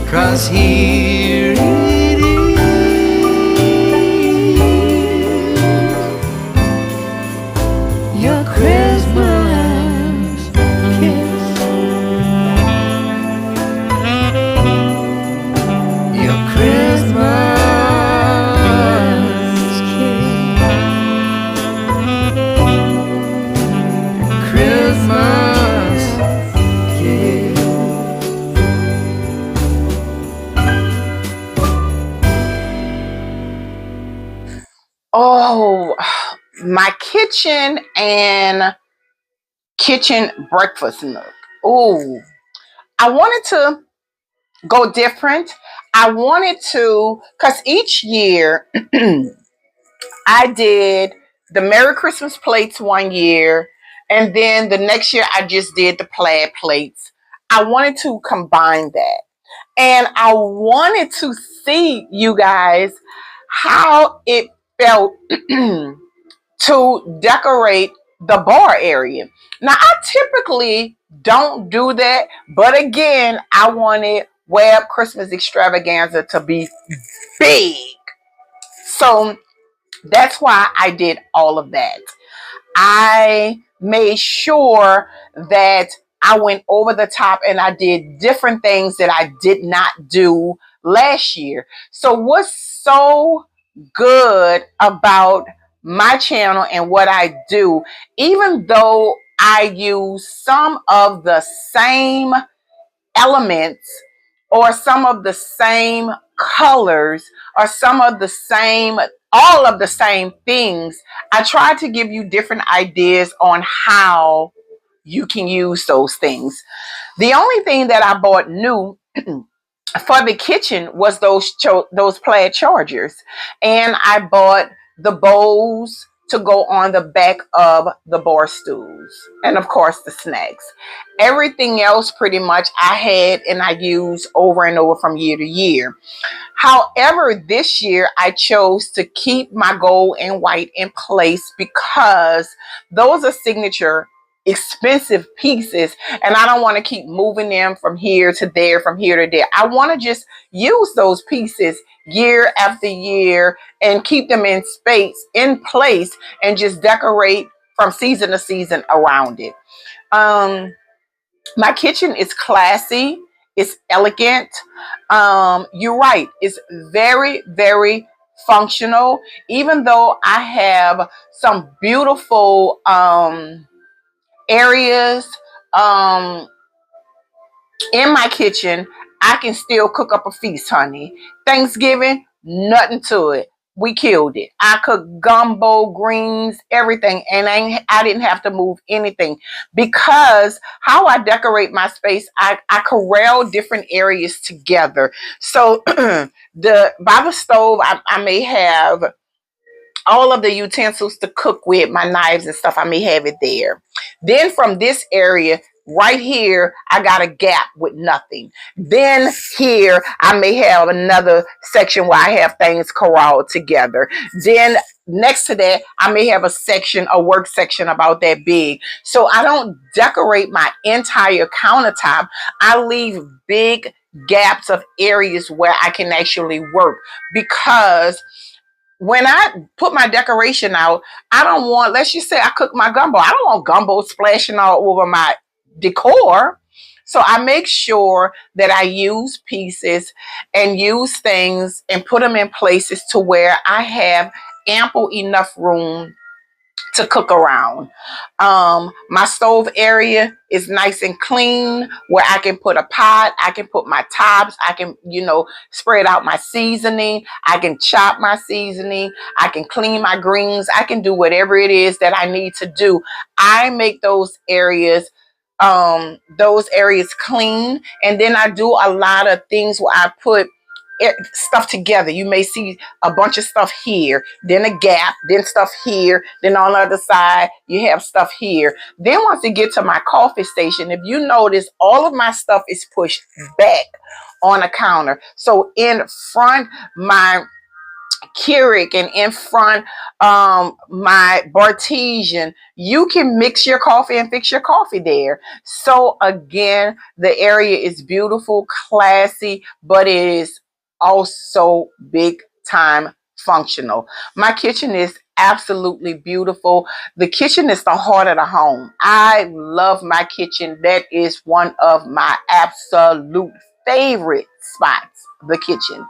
'cause here it is, your Christmas kiss, your Christmas kiss, Christmas kiss. Oh, my kitchen and kitchen breakfast nook. Oh, I wanted to go different. I wanted to, because each year I did the Merry Christmas plates one year, and then the next year I just did the plaid plates. I wanted to combine that. And I wanted to see you guys how it felt to decorate the bar area. Now, I typically don't do that, but again, I wanted Web Christmas Extravaganza to be big. So that's why I did all of that. I made sure that I went over the top and I did different things that I did not do last year. So what's so good about my channel and what I do, even though I use some of the same elements or some of the same colors or some of the same, all of the same things, I try to give you different ideas on how you can use those things. The only thing that I bought new for the kitchen was those plaid chargers, and I bought the bowls to go on the back of the bar stools, and of course the snacks. Everything else pretty much I had and I used over and over from year to year. However, this year I chose to keep my gold and white in place because those are signature expensive pieces, and I don't want to keep moving them from here to there, from here to there. I want to just use those pieces year after year and keep them in place, and just decorate from season to season around it. My kitchen is classy. It's elegant. You're right. It's very, very functional. Even though I have some beautiful areas in my kitchen, I can still cook up a feast, honey. Thanksgiving, nothing to it. We killed it. I cooked gumbo, greens, everything, and I didn't have to move anything because how I decorate my space, I corral different areas together. So by the stove, I may have all of the utensils to cook with, my knives and stuff, I may have it there. Then from this area right here, I got a gap with nothing. Then here, I may have another section where I have things corralled together. Then next to that, I may have a work section about that big. So I don't decorate my entire countertop. I leave big gaps of areas where I can actually work, because when I put my decoration out, I don't want, let's just say I cook my gumbo, I don't want gumbo splashing all over my decor. So I make sure that I use pieces and use things and put them in places to where I have ample enough room to cook around. My stove area is nice and clean where I can put a pot, I can put my tops, I can, spread out my seasoning, I can chop my seasoning, I can clean my greens, I can do whatever it is that I need to do. I make those areas clean, and then I do a lot of things where I put stuff together. You may see a bunch of stuff here, then a gap, then stuff here, then on the other side you have stuff here. Then once you get to my coffee station, if you notice, all of my stuff is pushed back on a counter. So in front, my Keurig and in front my Bartesian, you can mix your coffee and fix your coffee there. So again, the area is beautiful, classy, but it is also big time functional. My kitchen is absolutely beautiful. The kitchen is the heart of the home. I love my kitchen. That is one of my absolute favorite spots, the kitchen.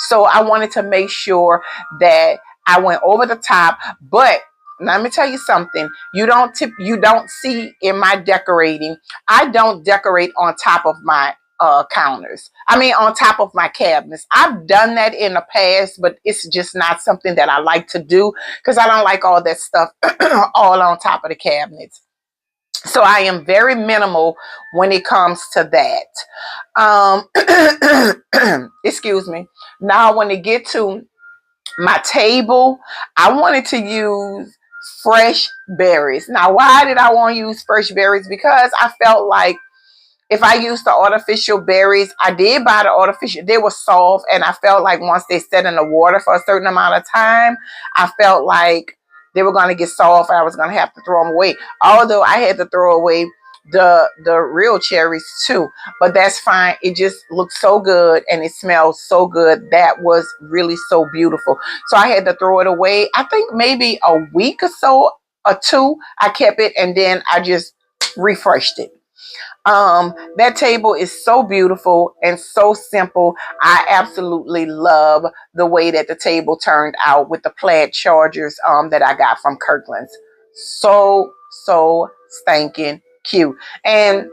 So I wanted to make sure that I went over the top. But let me tell you something. You don't see in my decorating. I don't decorate on top of my counters. I mean, on top of my cabinets. I've done that in the past, but it's just not something that I like to do because I don't like all that stuff all on top of the cabinets. So I am very minimal when it comes to that. Excuse me. Now, when it get to my table, I wanted to use fresh berries. Now, why did I want to use fresh berries? Because I felt like if I used the artificial berries, I did buy the artificial, they were soft, and I felt like once they set in the water for a certain amount of time, I felt like they were going to get soft and I was going to have to throw them away. Although I had to throw away the real cherries too, but that's fine. It just looked so good and it smelled so good. That was really so beautiful. So I had to throw it away. I think maybe a week or so or two, I kept it and then I just refreshed it. That table is so beautiful and so simple. I absolutely love the way that the table turned out with the plaid chargers that I got from Kirkland's. So stinking cute. And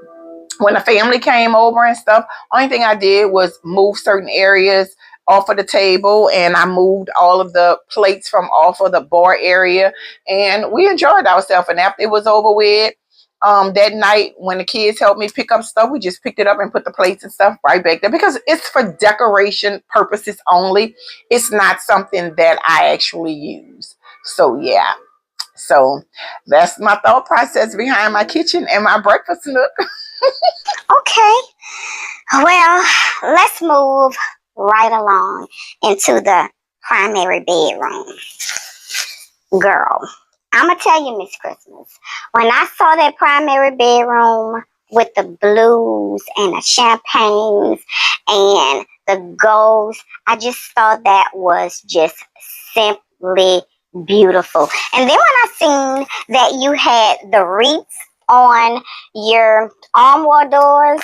when the family came over and stuff, only thing I did was move certain areas off of the table, and I moved all of the plates from off of the bar area, and we enjoyed ourselves. And after it was over with, that night when the kids helped me pick up stuff, we just picked it up and put the plates and stuff right back there because it's for decoration purposes only. It's not something that I actually use. So yeah. So that's my thought process behind my kitchen and my breakfast nook. Okay. Well, let's move right along into the primary bedroom. Girl, I'm going to tell you, Miss Christmas, when I saw that primary bedroom with the blues and the champagnes and the golds, I just thought that was just simply beautiful. And then when I seen that you had the wreaths on your armoire doors,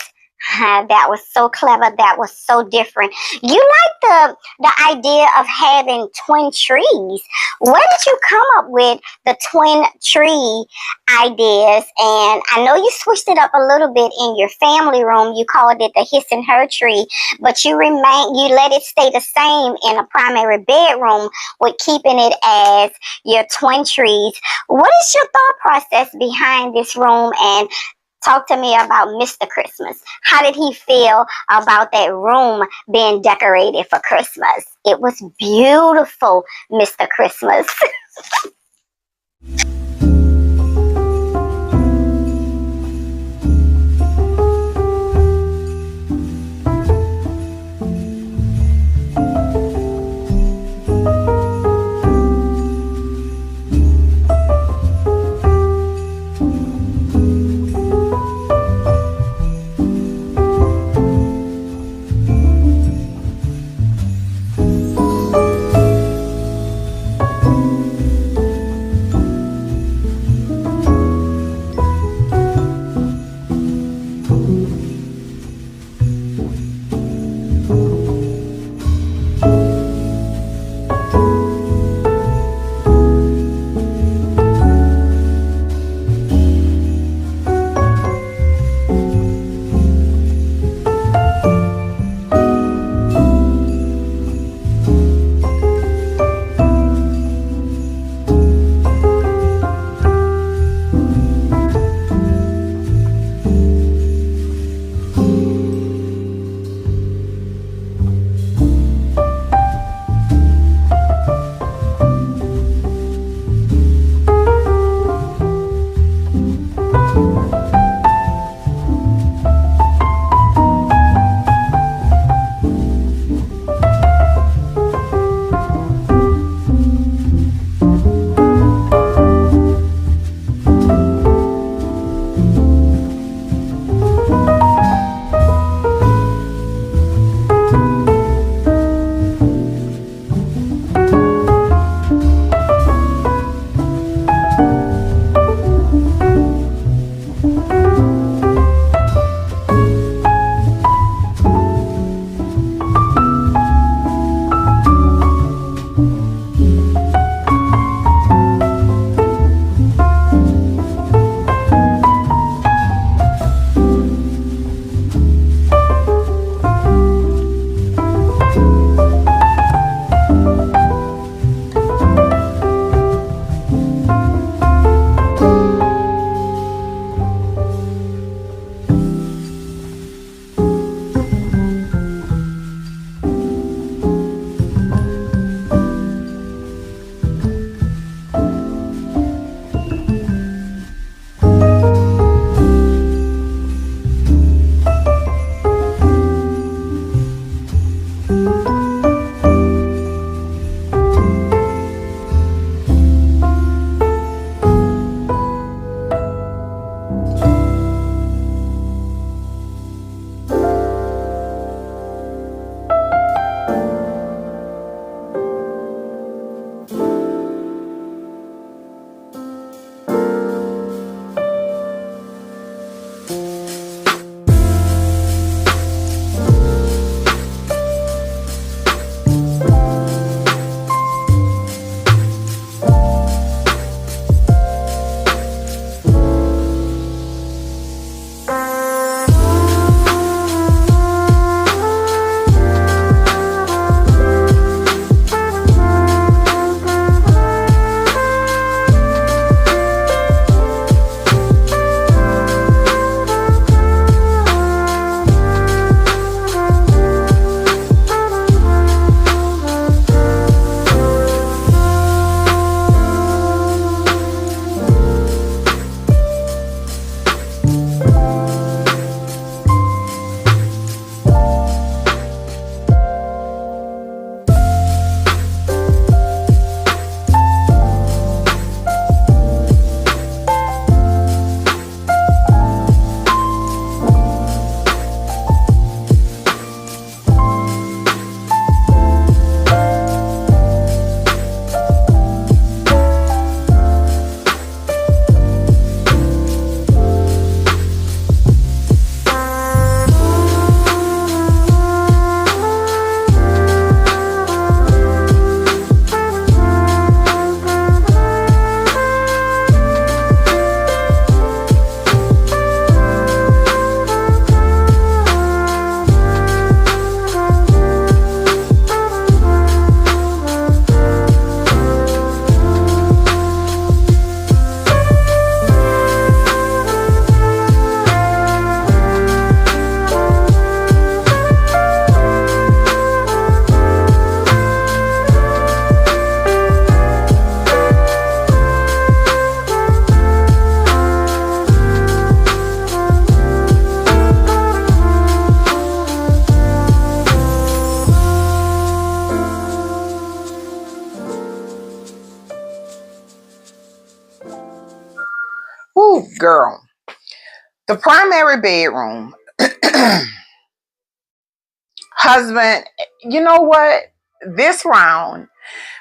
that was so clever. That was so different. You like the idea of having twin trees. Where did you come up with the twin tree ideas? And I know you switched it up a little bit in your family room. You called it the Hiss and Her tree, but you let it stay the same in a primary bedroom with keeping it as your twin trees. What is your thought process behind this room? And talk to me about Mr. Christmas. How did he feel about that room being decorated for Christmas? It was beautiful, Mr. Christmas. The primary bedroom. Husband, you know what? This round,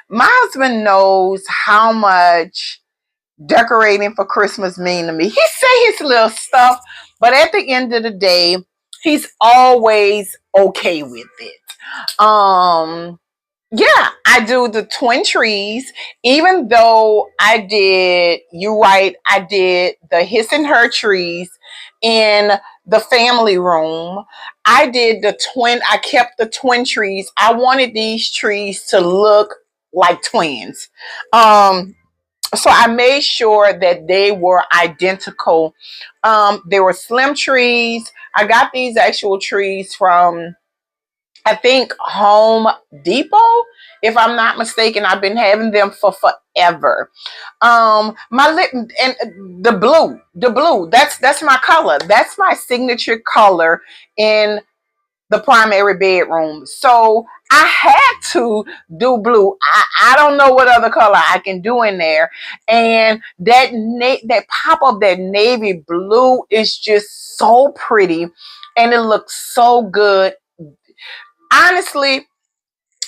my husband knows how much decorating for Christmas mean to me. He say his little stuff, but at the end of the day, he's always okay with it. Yeah, I do the twin trees, even though you're right, I did the his and her trees in the family room. I kept the twin trees. I wanted these trees to look like twins. So I made sure that they were identical. They were slim trees. I got these actual trees from, I think, Home Depot, if I'm not mistaken. I've been having them for forever. My lip and the blue. That's my color. That's my signature color in the primary bedroom. So I had to do blue. I don't know what other color I can do in there. And that pop of that navy blue is just so pretty, and it looks so good. Honestly,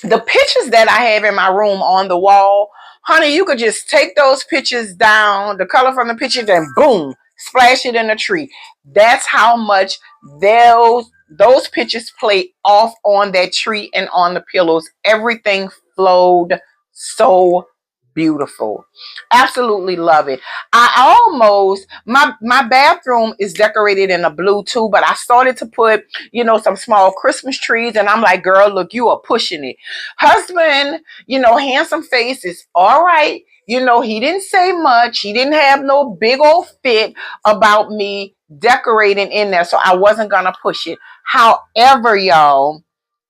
the pictures that I have in my room on the wall, honey, you could just take those pictures down, the color from the pictures, and boom, splash it in a tree. That's how much those pictures play off on that tree and on the pillows. Everything flowed so beautiful. Absolutely love it. My bathroom is decorated in a blue too, but I started to put, some small Christmas trees, and I'm like, girl, look, you are pushing it. Husband, handsome face is all right. He didn't say much. He didn't have no big old fit about me decorating in there, so I wasn't gonna push it. However, y'all,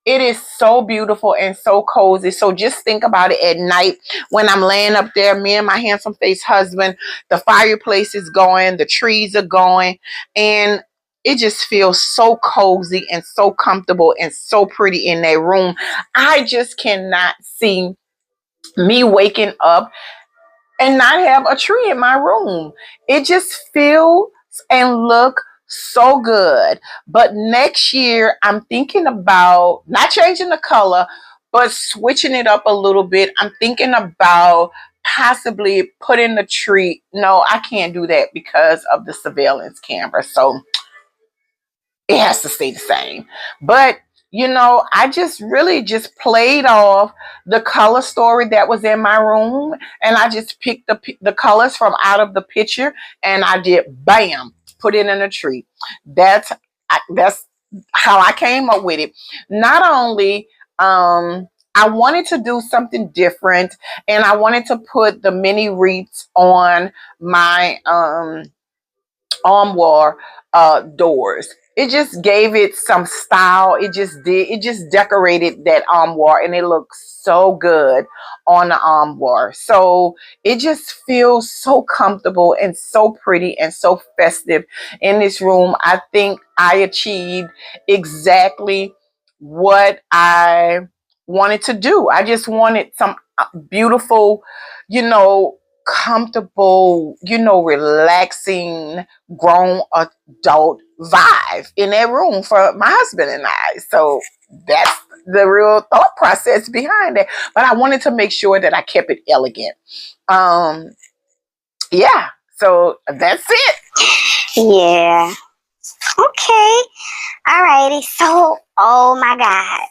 it is so beautiful and so cozy. So just think about it at night when I'm laying up there, me and my handsome face husband, the fireplace is going, the trees are going, and it just feels so cozy and so comfortable and so pretty in that room. I just cannot see me waking up and not have a tree in my room. It just feels and look so good. But next year, I'm thinking about not changing the color, but switching it up a little bit. I'm thinking about possibly putting the tree. No, I can't do that because of the surveillance camera. So it has to stay the same. But I just really just played off the color story that was in my room, and I just picked the colors from out of the picture, and I did bam, put it in a tree. That's how I came up with it. Not only I wanted to do something different, and I wanted to put the mini wreaths on my armoire doors. It just gave it some style. It just decorated that armoire, and it looks so good on the armoire. So it just feels so comfortable and so pretty and so festive in this room. I think I achieved exactly what I wanted to do. I just wanted some beautiful, comfortable, relaxing grown adult vibe in that room for my husband and I. So that's the real thought process behind it. But I wanted to make sure that I kept it elegant. Yeah. So that's it. Yeah. Okay. Alrighty. So, oh my God.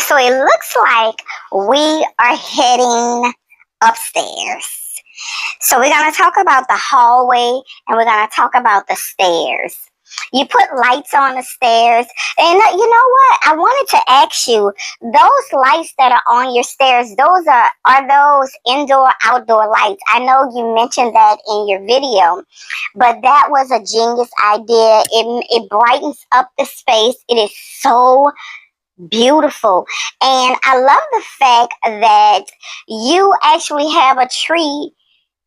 So it looks like we are heading upstairs. So we're going to talk about the hallway, and we're going to talk about the stairs. You put lights on the stairs, and you know what? I wanted to ask you, those lights that are on your stairs, those are those indoor, outdoor lights? I know you mentioned that in your video, but that was a genius idea. It brightens up the space. It is so beautiful. And I love the fact that you actually have a tree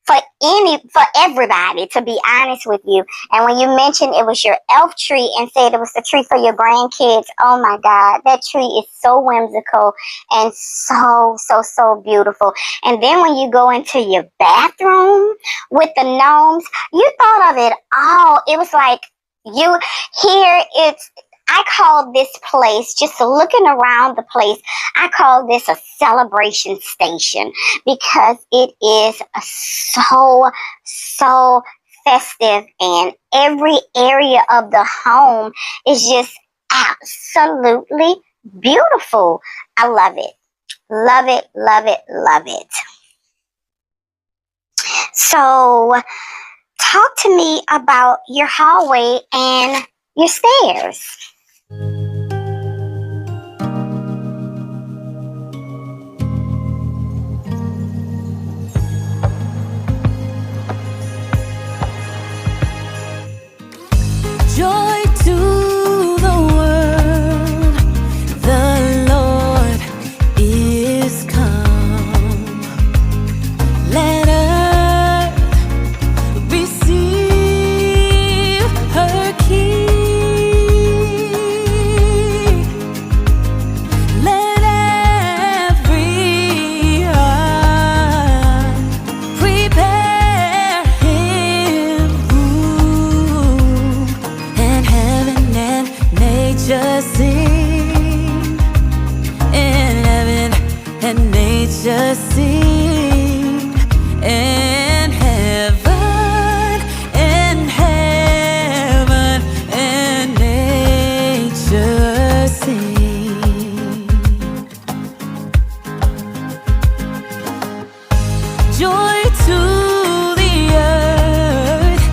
for everybody, to be honest with you. And when you mentioned it was your elf tree and said it was the tree for your grandkids, oh my God, that tree is so whimsical and so beautiful. And then when you go into your bathroom with the gnomes, you thought of it all. It was like you here, I call this place, just looking around the place, I call this a celebration station because it is so festive, and every area of the home is just absolutely beautiful. I love it. Love it, love it, love it. So, talk to me about your hallway and your stairs. Joy to the world, the Lord is come. Let earth receive her King. Let every heart prepare him room, and heaven and nature sing, and heaven and nature sing, and heaven and nature sing. Joy to the earth,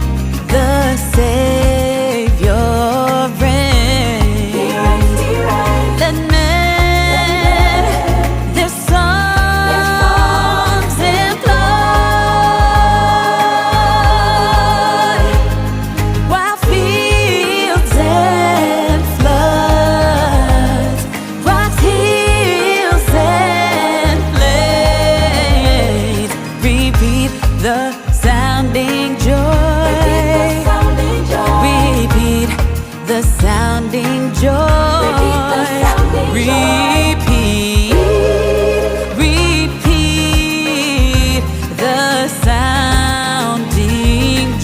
the Savior reigns. Let men their songs employ, while fields and floods, rocks, hills and plains, repeat the sounding joy. Repeat the sounding joy. Repeat the sounding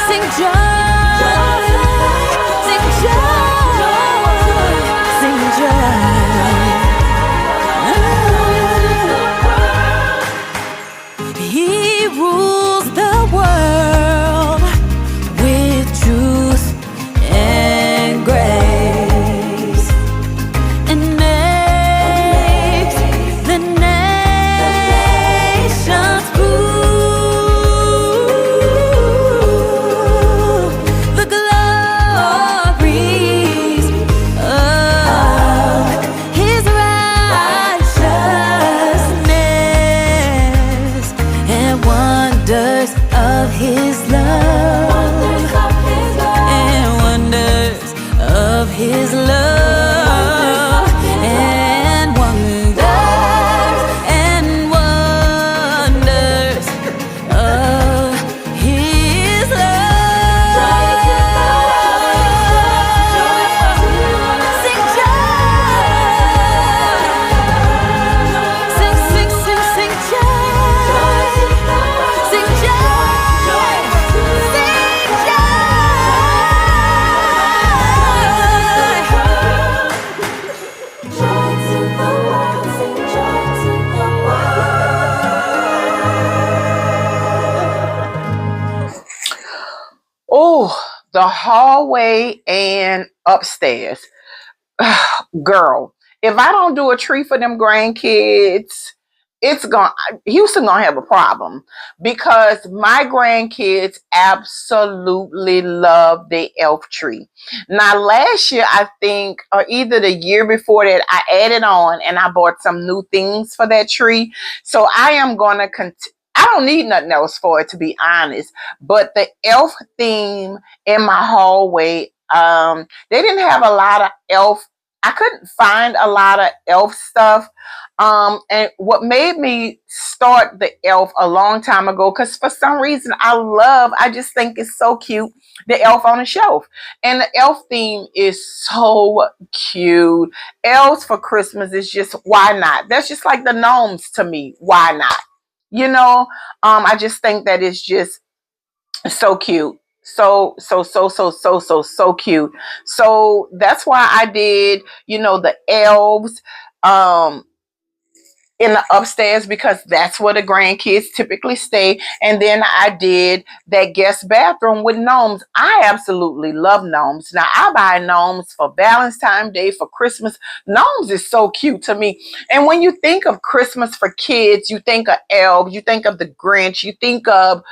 Sing joy, sing joy, sing joy. He rules the world with truth and grace, and makes the nations prove the glories of his righteousness, and wonders of his love, and wonders of his love, and wonders of his love. Sing joy, sing joy, sing joy, sing Oh, the hallway and upstairs. Girl, if I don't do a tree for them grandkids, Houston gonna have a problem, because my grandkids absolutely love the elf tree. Now, last year, I think, or either the year before that, I added on and I bought some new things for that tree. So I am gonna I don't need nothing else for it, to be honest. But the elf theme in my hallway, They didn't have a lot of elf. I couldn't find a lot of elf stuff. And what made me start the elf a long time ago, because for some reason I just think it's so cute, the elf on the shelf. And the elf theme is so cute. Elves for Christmas is just, why not? That's just like the gnomes to me. Why not? You know, I just think that it's just so cute. So cute. So that's why I did, the elves in the upstairs, because that's where the grandkids typically stay. And then I did that guest bathroom with gnomes. I absolutely love gnomes. Now I buy gnomes for Valentine's Day, for Christmas. Gnomes is so cute to me. And when you think of Christmas for kids, you think of elves, you think of the Grinch, you think of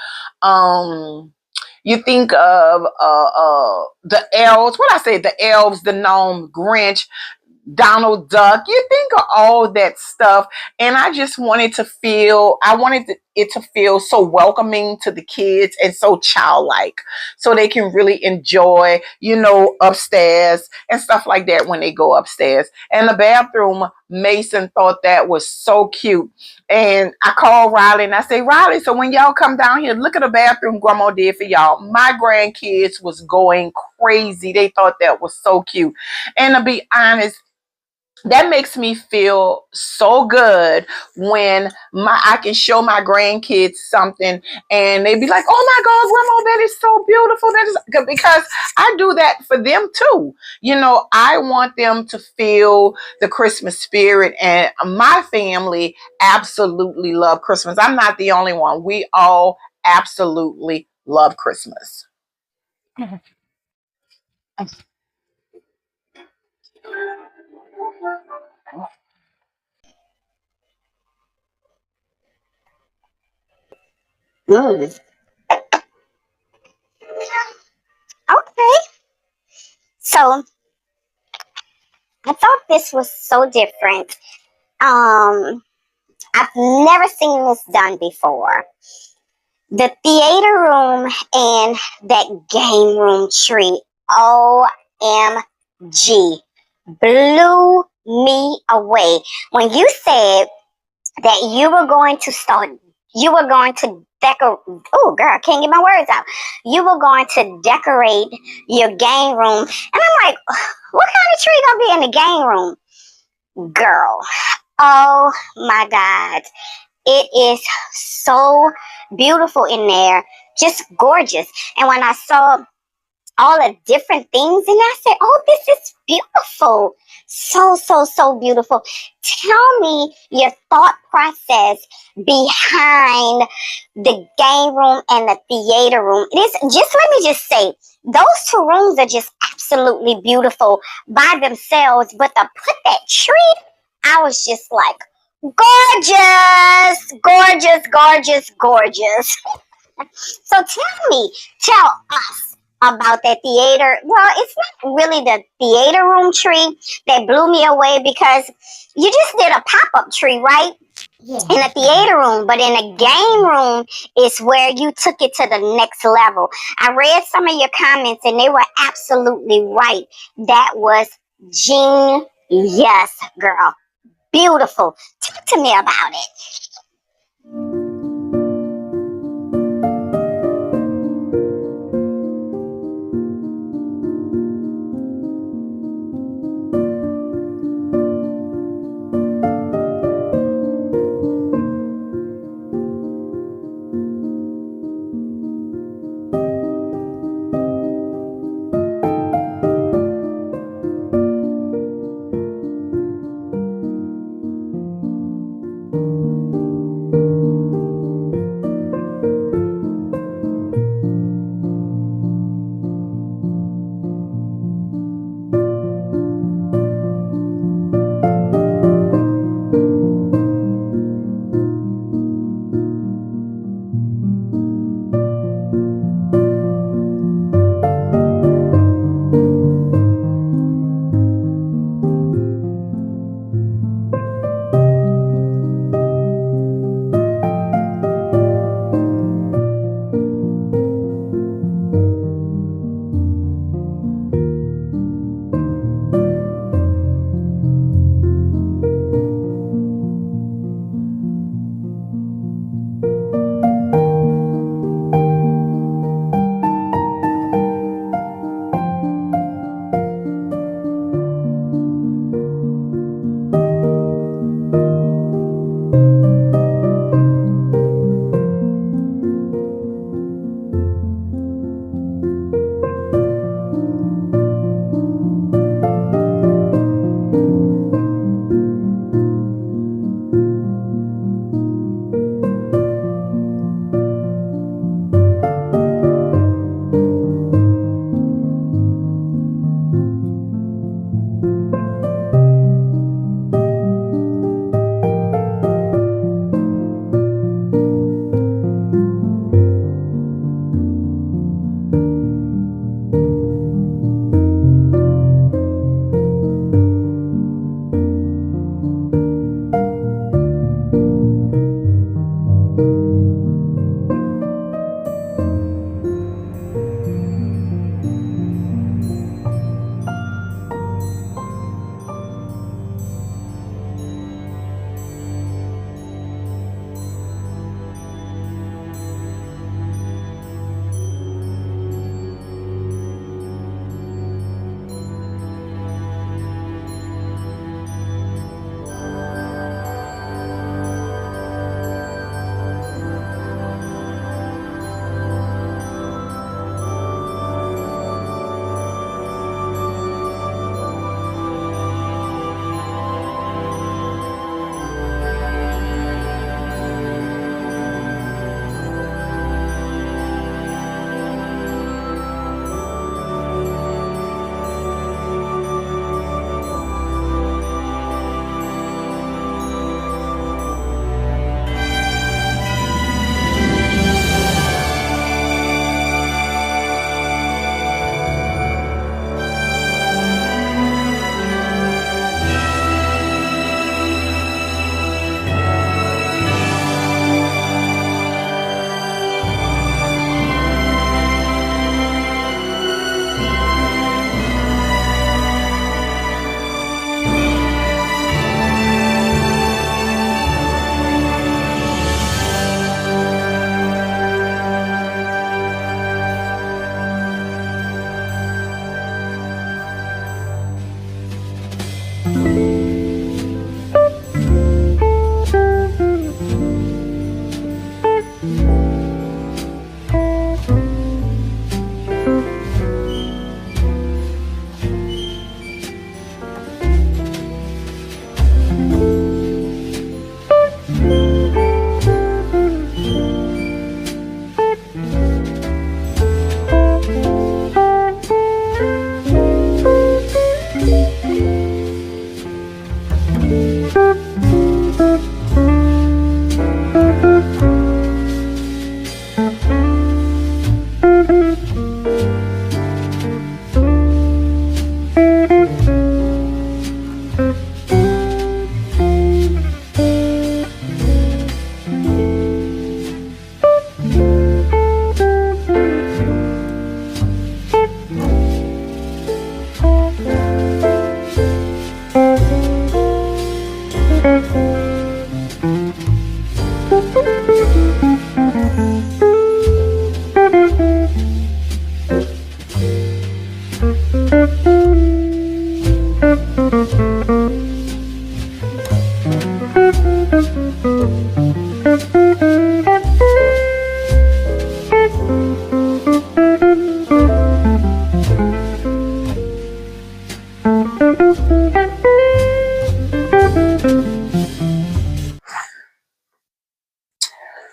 the elves. What I say, the elves, the gnome, Grinch, Donald Duck. You think of all that stuff. And I just wanted it to feel so welcoming to the kids and so childlike, so they can really enjoy, upstairs and stuff like that when they go upstairs. And the bathroom, Mason thought that was so cute. And I called Riley and I say, Riley, so when y'all come down here, look at the bathroom Grandma did for y'all. My grandkids was going crazy. They thought that was so cute. And to be honest, that makes me feel so good when I can show my grandkids something and they be like, oh my God, Grandma, that is so beautiful. That is, because I do that for them too. I want them to feel the Christmas spirit, and my family absolutely love Christmas. I'm not the only one. We all absolutely love Christmas. Mm. Okay. So I thought this was so different. I've never seen this done before. The theater room and that game room tree. OMG. Blew me away. When you said that you were going to decorate, oh girl, I can't get my words out. You were going to decorate your game room. And I'm like, what kind of tree gonna be in the game room? Girl, oh my God. It is so beautiful in there. Just gorgeous. And when I saw all the different things and I said, oh, this is beautiful. So beautiful. Tell me your thought process behind the game room and the theater room. Let me just say, those two rooms are just absolutely beautiful by themselves. But to put that tree, I was just like, gorgeous, gorgeous, gorgeous, gorgeous. So tell us about that theater. Well, it's not really the theater room tree that blew me away, because you just did a pop-up tree, right? Yeah. In the theater room, but in the game room is where you took it to the next level. I read some of your comments and they were absolutely right. That was genius, girl. Beautiful. Talk to me about it.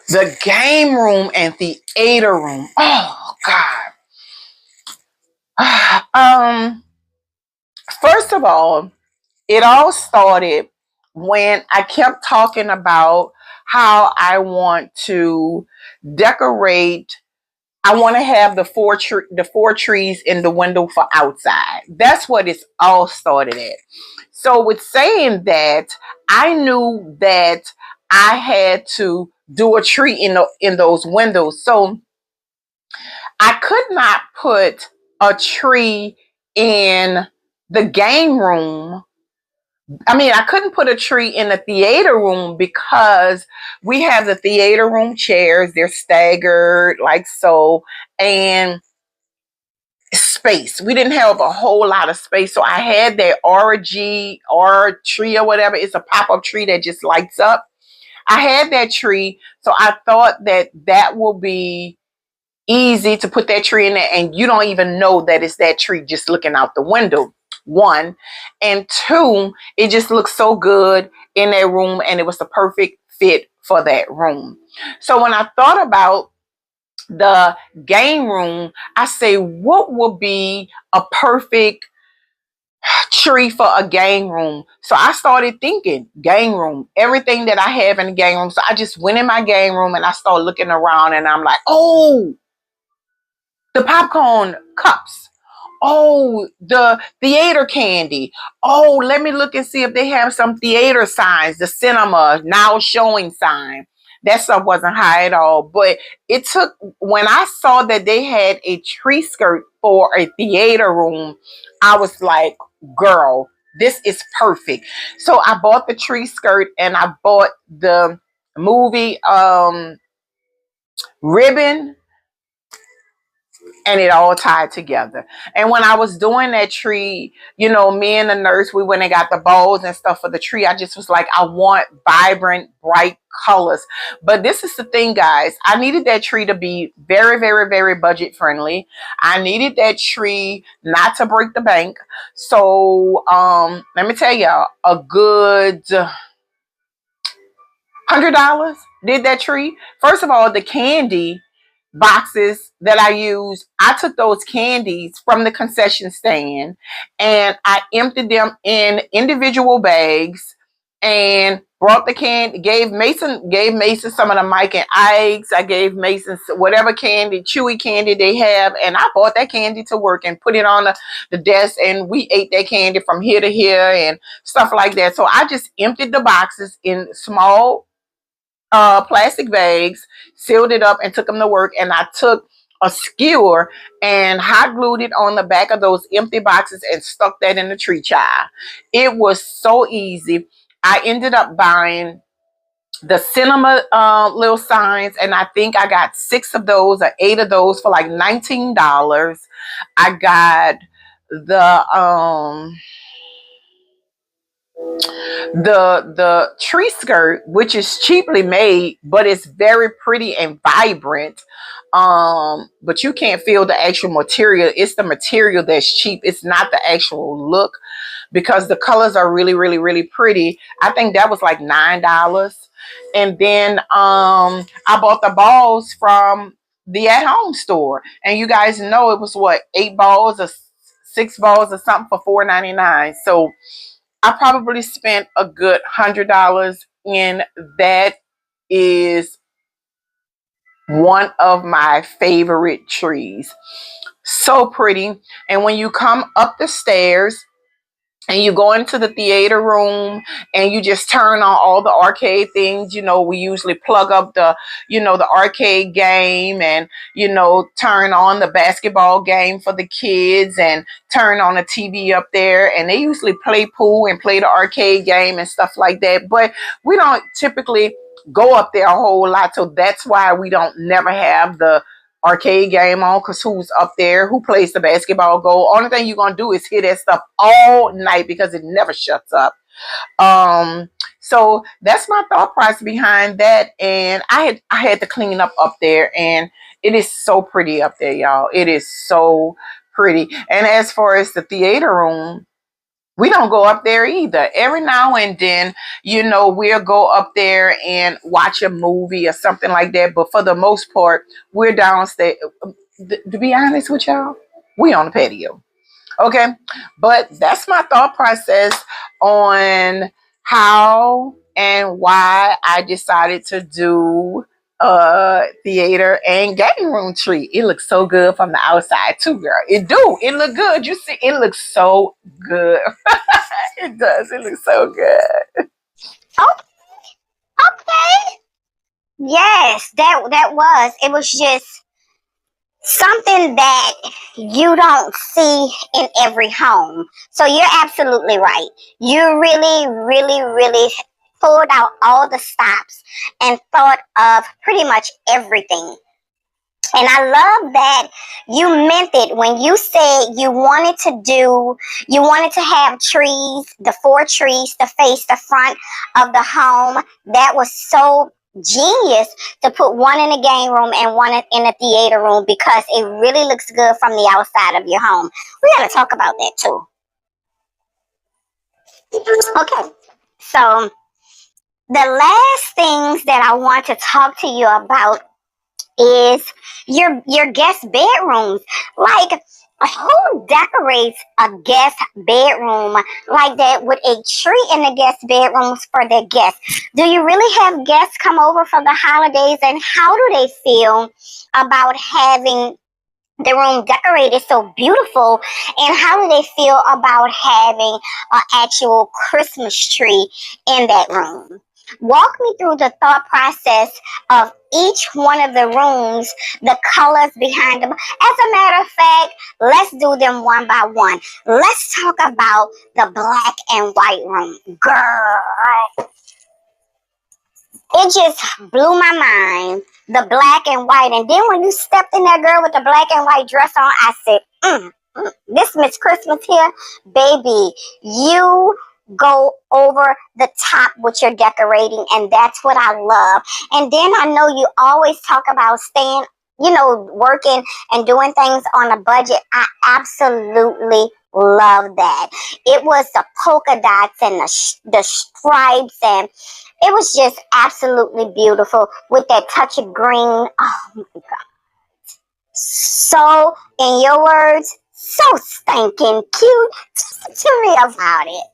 The game room and theater room. Oh God. First of all, it all started when I kept talking about how I want to decorate. I want to have the four trees in the window for outside. That's what it's all started at. So with saying that, I knew that I had to do a tree in those windows. So I could not put a tree in the game room. I mean, I couldn't put a tree in the theater room because we have the theater room chairs. They're staggered like so. And space. We didn't have a whole lot of space. So I had that or tree or whatever. It's a pop-up tree that just lights up. I had that tree. So I thought that that will be easy to put that tree in there and you don't even know that it's that tree just looking out the window. One. And two, it just looks so good in that room and it was the perfect fit for that room. So when I thought about the game room, I say, what would be a perfect tree for a game room? So I started thinking game room, everything that I have in the game room. So I just went in my game room and I started looking around and I'm like, oh, the popcorn cups. Oh, the theater candy. Oh, let me look and see if they have some theater signs, the cinema now showing sign. That stuff wasn't high at all. But it took, when I saw that they had a tree skirt for a theater room, I was like, girl, this is perfect. So I bought the tree skirt and I bought the movie ribbon, and it all tied together. And when I was doing that tree, you know, me and the nurse, we went and got the bows and stuff for the tree. I just was like, I want vibrant, bright colors. But this is the thing, guys. I needed that tree to be very, very, very budget friendly. I needed that tree not to break the bank. So let me tell y'all, a good $100 did that tree. First of all, the candy boxes that I use, I took those candies from the concession stand and I emptied them in individual bags and brought the candy, gave Mason some of the Mike and Ike's. I gave Mason whatever candy, chewy candy they have, and I bought that candy to work and put it on the desk, and we ate that candy from here to here and stuff like that. So I just emptied the boxes in small plastic bags, sealed it up and took them to work. And I took a skewer and hot glued it on the back of those empty boxes and stuck that in the tree, child. It was so easy. I ended up buying the cinema little signs, and I think I got 6 of those or 8 of those for like $19. I got the tree skirt, which is cheaply made, but it's very pretty and vibrant. But you can't feel the actual material. It's the material that's cheap. It's not the actual look, because the colors are really, really, really pretty. I think that was like $9. And then I bought the balls from the at home store, and you guys know it was what, 8 balls or 6 balls or something for $4.99. So I probably spent a good $100 in that. Is one of my favorite trees. So pretty. And when you come up the stairs and you go into the theater room and you just turn on all the arcade things, you know, we usually plug up the arcade game and, turn on the basketball game for the kids and turn on the TV up there. And they usually play pool and play the arcade game and stuff like that. But we don't typically go up there a whole lot. So that's why we don't never have the arcade game on, because who's up there, who plays the basketball goal? Only thing you're gonna do is hear that stuff all night because it never shuts up. So that's my thought process behind that. And I had to clean up there, and it is so pretty up there, y'all. It is so pretty. And as far as the theater room, We don't go up there either. Every now and then, we'll go up there and watch a movie or something like that. But for the most part, we're downstairs. To be honest with y'all, we on the patio. Okay. But that's my thought process on how and why I decided to do theater and game room tree. It looks so good from the outside too, girl. It look good. You see, it looks so good. It does. It looks so good. Oh, okay. Yes, it was just something that you don't see in every home. So you're absolutely right. You really, really, really pulled out all the stops and thought of pretty much everything. And I love that you meant it when you said you wanted to have trees, the 4 trees to face the front of the home. That was so genius to put one in the game room and one in the theater room, because it really looks good from the outside of your home. We got to talk about that too. Okay, so the last things that I want to talk to you about is your guest bedrooms. Like, who decorates a guest bedroom like that with a tree in the guest bedrooms for their guests? Do you really have guests come over for the holidays, and how do they feel about having the room decorated so beautiful, and how do they feel about having an actual Christmas tree in that room? Walk me through the thought process of each one of the rooms, the colors behind them. As a matter of fact, let's do them one by one. Let's talk about the black and white room. Girl, it just blew my mind, the black and white. And then when you stepped in there, girl, with the black and white dress on, I said, this Miss Christmas here, baby, you go over the top with your decorating, and that's what I love. And then I know you always talk about staying, working and doing things on a budget. I absolutely love that. It was the polka dots and the stripes, and it was just absolutely beautiful with that touch of green. Oh my God. So, in your words, so stinking cute. Tell me about it.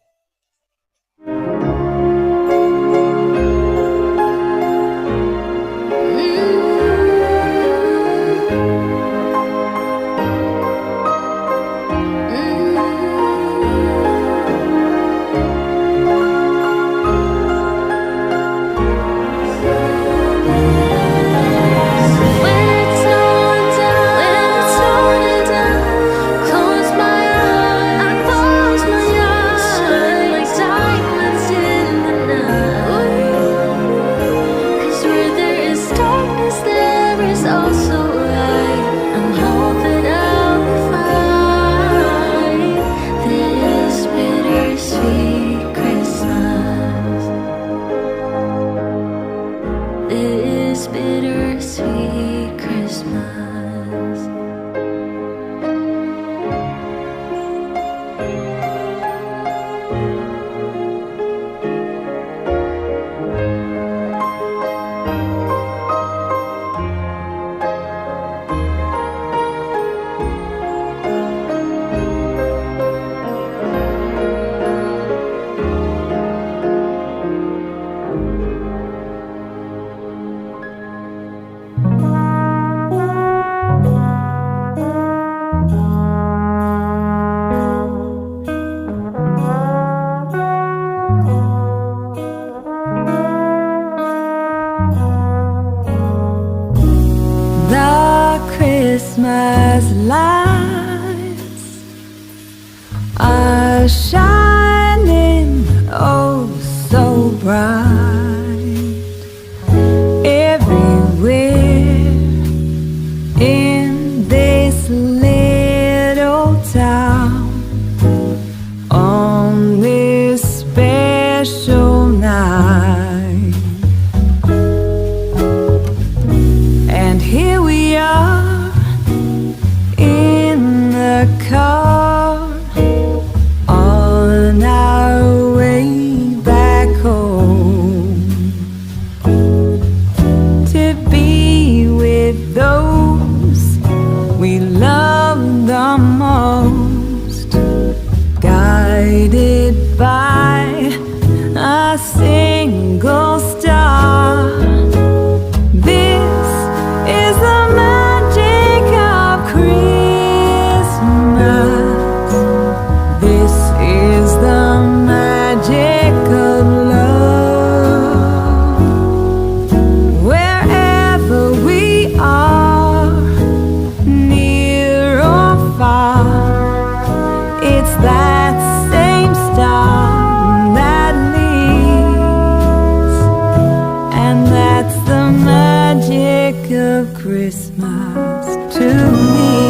Christmas lights are shining oh so bright everywhere in this little town on this special night. And here we are in the car on Christmas to me.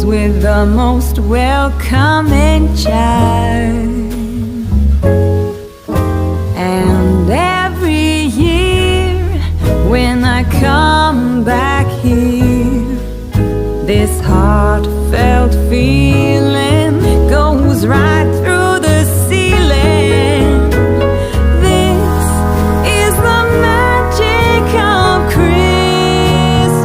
With the most welcoming chime, and every year when I come back here, this heartfelt feeling goes right through the ceiling. This is the magic of Christmas.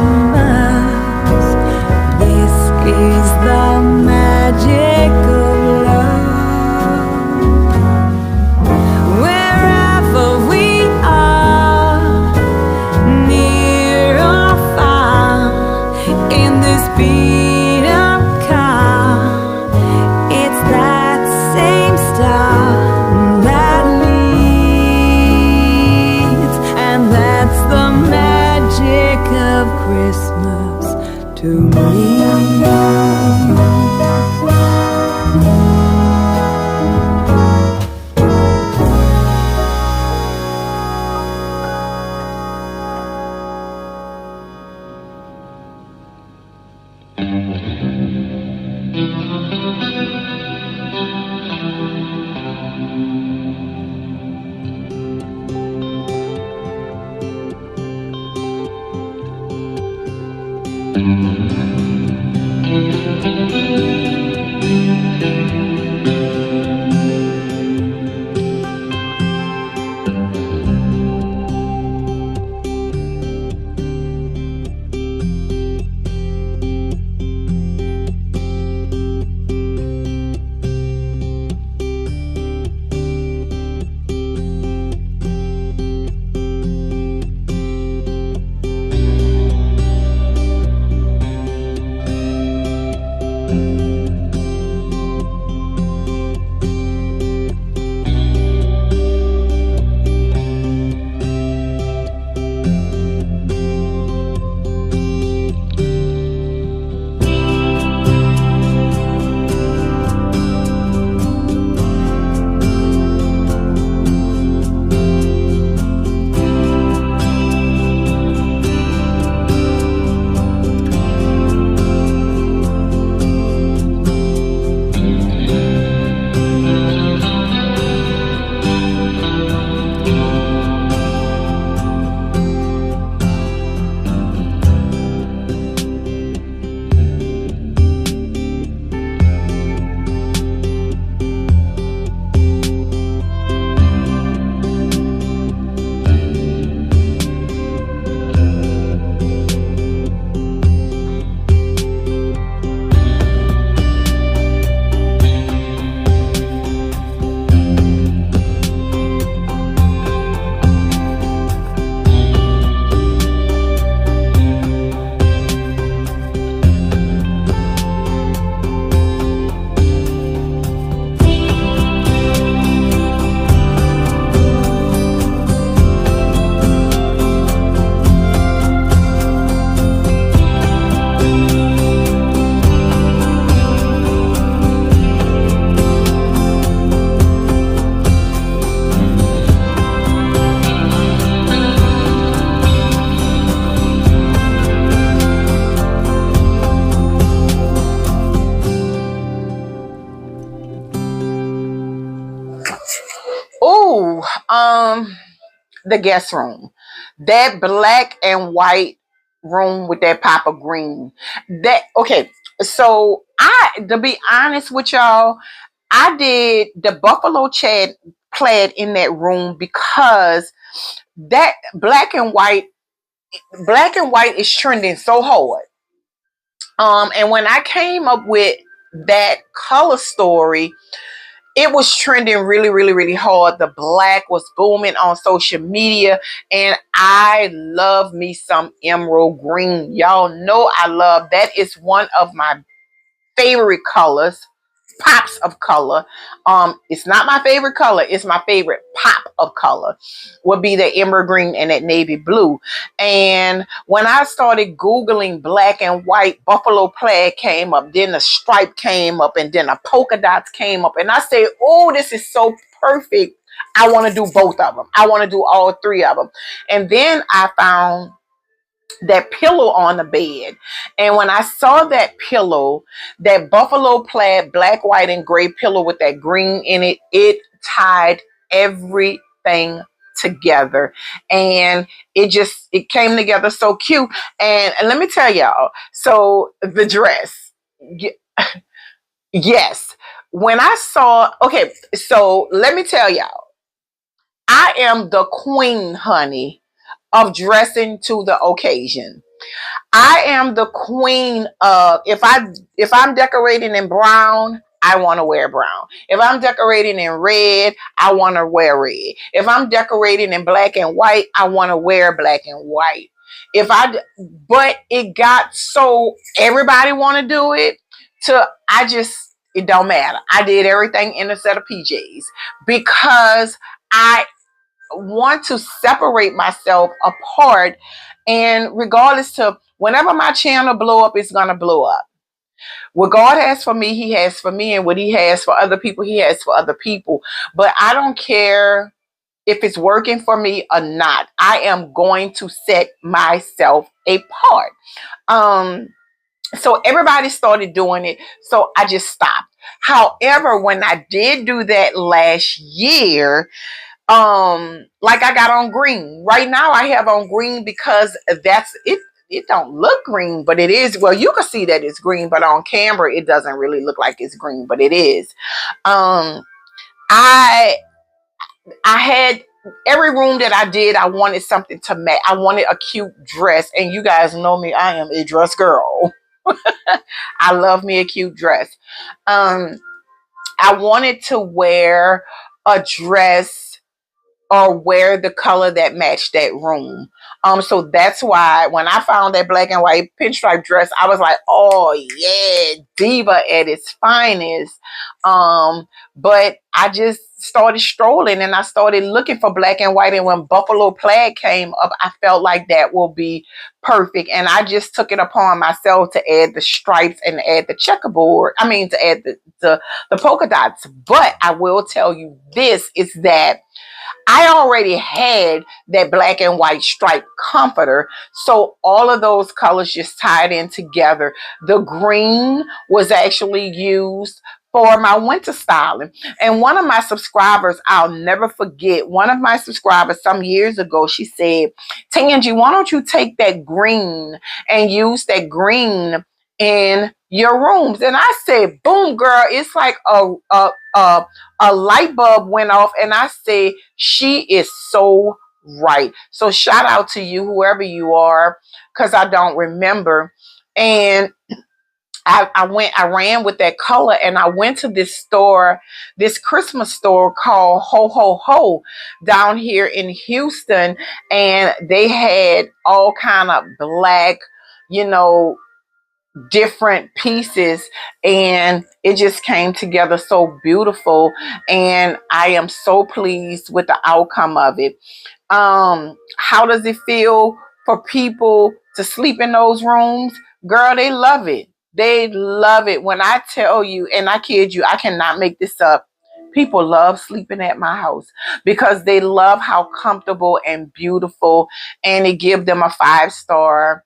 This is the magic of love. Wherever we are, near or far, in this beat of car, it's that same star that leads, and that's the magic of Christmas to me. Oh, the guest room. That black and white room with that pop of green. That okay. So to be honest with y'all, I did the buffalo chad plaid in that room because that black and white is trending so hard. And when I came up with that color story, it was trending really, really, really hard. The black was booming on social media, and I love me some emerald green. Y'all know I love that. Is one of my favorite colors, pops of color. It's not my favorite color, it's my favorite pop of color would be the emerald green and that navy blue. And when I started googling black and white, buffalo plaid came up, then the stripe came up, and then the polka dots came up, and I said, oh, this is so perfect. I want to do both of them. I want to do all three of them. And then I found that pillow on the bed. And when I saw that pillow, that buffalo plaid, black, white, and gray pillow with that green in it, it tied everything together. And it came together so cute. And let me tell y'all, so the dress, yes. When I saw, okay, so let me tell y'all, I am the queen, honey, of dressing to the occasion. I am the queen of if I'm decorating in brown, I want to wear brown. If I'm decorating in red, I want to wear red. If I'm decorating in black and white, I want to wear black and white. But it got so everybody want to do it to it don't matter. I did everything in a set of PJs because I want to separate myself apart, and regardless to whenever my channel blow up, it's gonna blow up. What God has for me, he has for me, and what he has for other people, he has for other people. But I don't care if it's working for me or not. I am going to set myself apart. So everybody started doing it, so I just stopped. However, when I did do that last year, like I got on green. Right now I have on green because that's it. It don't look green, but it is. Well, you can see that it's green, but on camera it doesn't really look like it's green, but it is. I had every room that I did, I wanted something to match. I wanted a cute dress, and you guys know me, I am a dress girl. I love me a cute dress. I wanted to wear a dress or wear the color that matched that room. So that's why when I found that black and white pinstripe dress, I was like, oh yeah, diva at its finest. But I just started strolling and I started looking for black and white. And when buffalo plaid came up, I felt like that will be perfect. And I just took it upon myself to add the stripes and add the checkerboard. I mean, to add the polka dots. But I will tell you this is that I already had that black and white striped comforter. So all of those colors just tied in together. The green was actually used for my winter styling. And one of my subscribers, I'll never forget, one of my subscribers some years ago, she said, Tangie, why don't you take that green and use that green in your rooms? And I said, boom, girl, it's like a light bulb went off, and I said, she is so right. So shout out to you, whoever you are, because I don't remember. And I ran with that color, and I went to this store, this Christmas store called Ho Ho Ho down here in Houston, and they had all kind of black, different pieces, and it just came together so beautiful, and I am so pleased with the outcome of it. How does it feel for people to sleep in those rooms? Girl, they love it. They love it. When I tell you, and I kid you, I cannot make this up, people love sleeping at my house because they love how comfortable and beautiful, and it gives them a 5-star,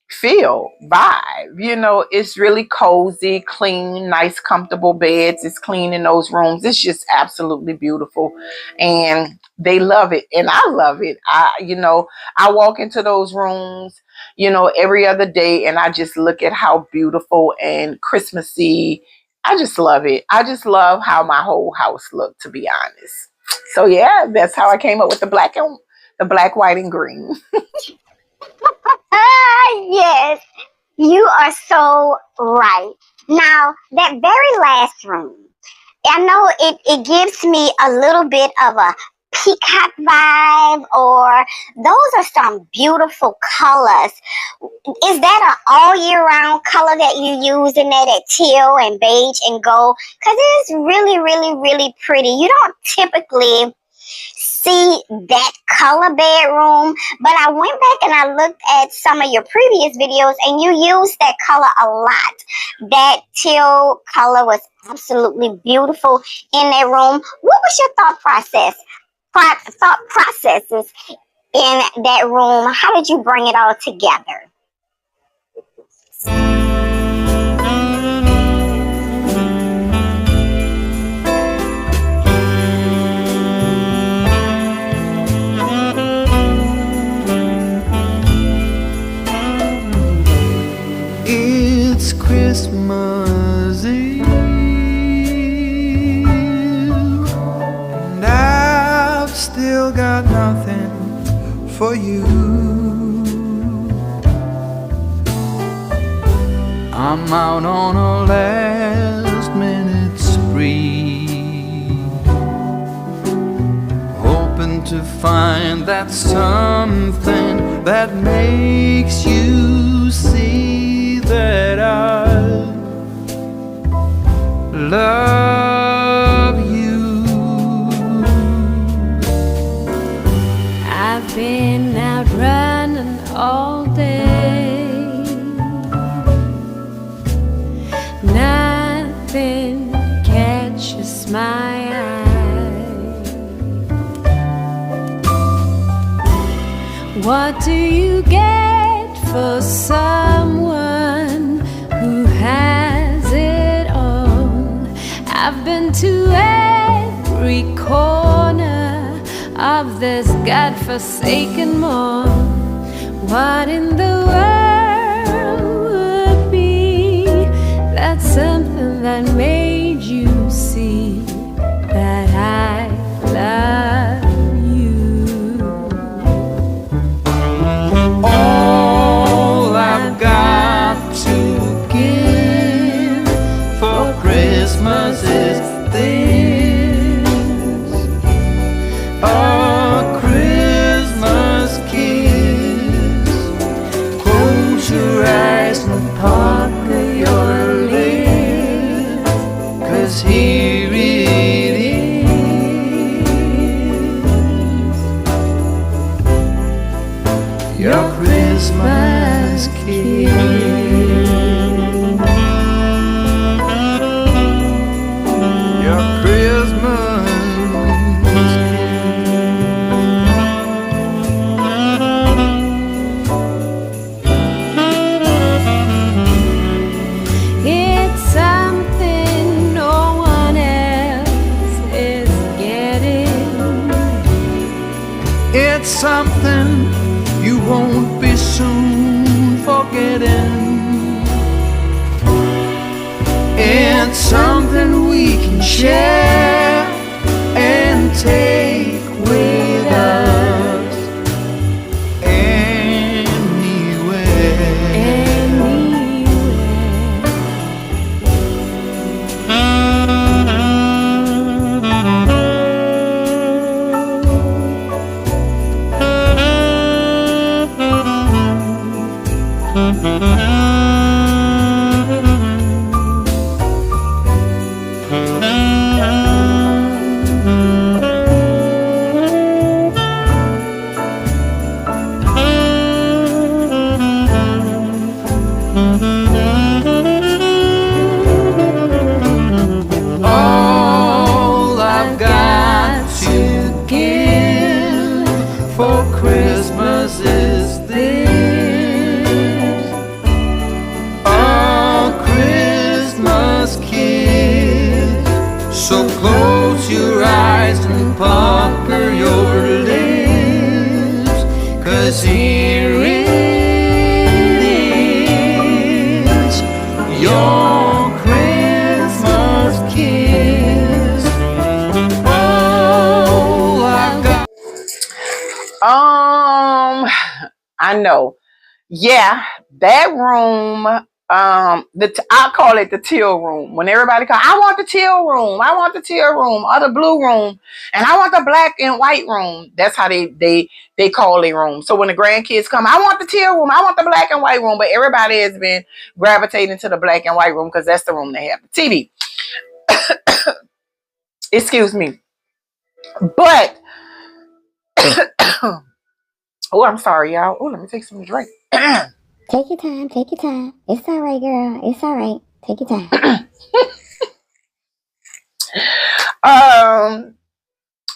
feel, vibe. It's really cozy, clean, nice, comfortable beds. It's clean in those rooms. It's just absolutely beautiful, and they love it, and I love it. I walk into those rooms, every other day, and I just look at how beautiful and Christmassy. I just love it. I just love how my whole house looked, to be honest. So yeah, that's how I came up with the black, white, and green. Yes, you are so right. Now, that very last room, I know it gives me a little bit of a peacock vibe, or those are some beautiful colors. Is that an all year round color that you use in there, that teal and beige and gold? Because it is really, really, really pretty. You don't typically see that color bedroom, but I went back and I looked at some of your previous videos and you used that color a lot. That teal color was absolutely beautiful in that room. What was your thought processes in that room? How did you bring it all together? It's Christmas Eve, and I've still got nothing for you. I'm out on a last minute spree, hoping to find that something that makes you see that I love you. I've been out running all day. Nothing catches my eye. What do you get for someone who has it all? I've been to every corner of this godforsaken mall. What in the world would be that something that made you see that I love you? All I've got to give for Christmas is this, a Christmas kiss. Close your eyes and pucker your lips, 'cause here it is, your Christmas kiss. Your Christmas It's something no one else is getting. It's something you won't be soon forgetting. It's something we can share and take with us anywhere. All I've got to give for Christmas is this, a Christmas kiss. So close your eyes and pucker your lips, 'cause here it is, your Christmas kiss. All I've got. I know. Yeah, that room I call it the teal room. When everybody call, I want the teal room, I want the teal room, or the blue room, and I want the black and white room. That's how they call a room. So when the grandkids come, I want the teal room, I want the black and white room. But everybody has been gravitating to the black and white room because that's the room they have the TV. Excuse me. But oh, I'm sorry, y'all. Oh, let me take some drink. Take your time, take your time. It's all right, girl. It's all right. Take your time.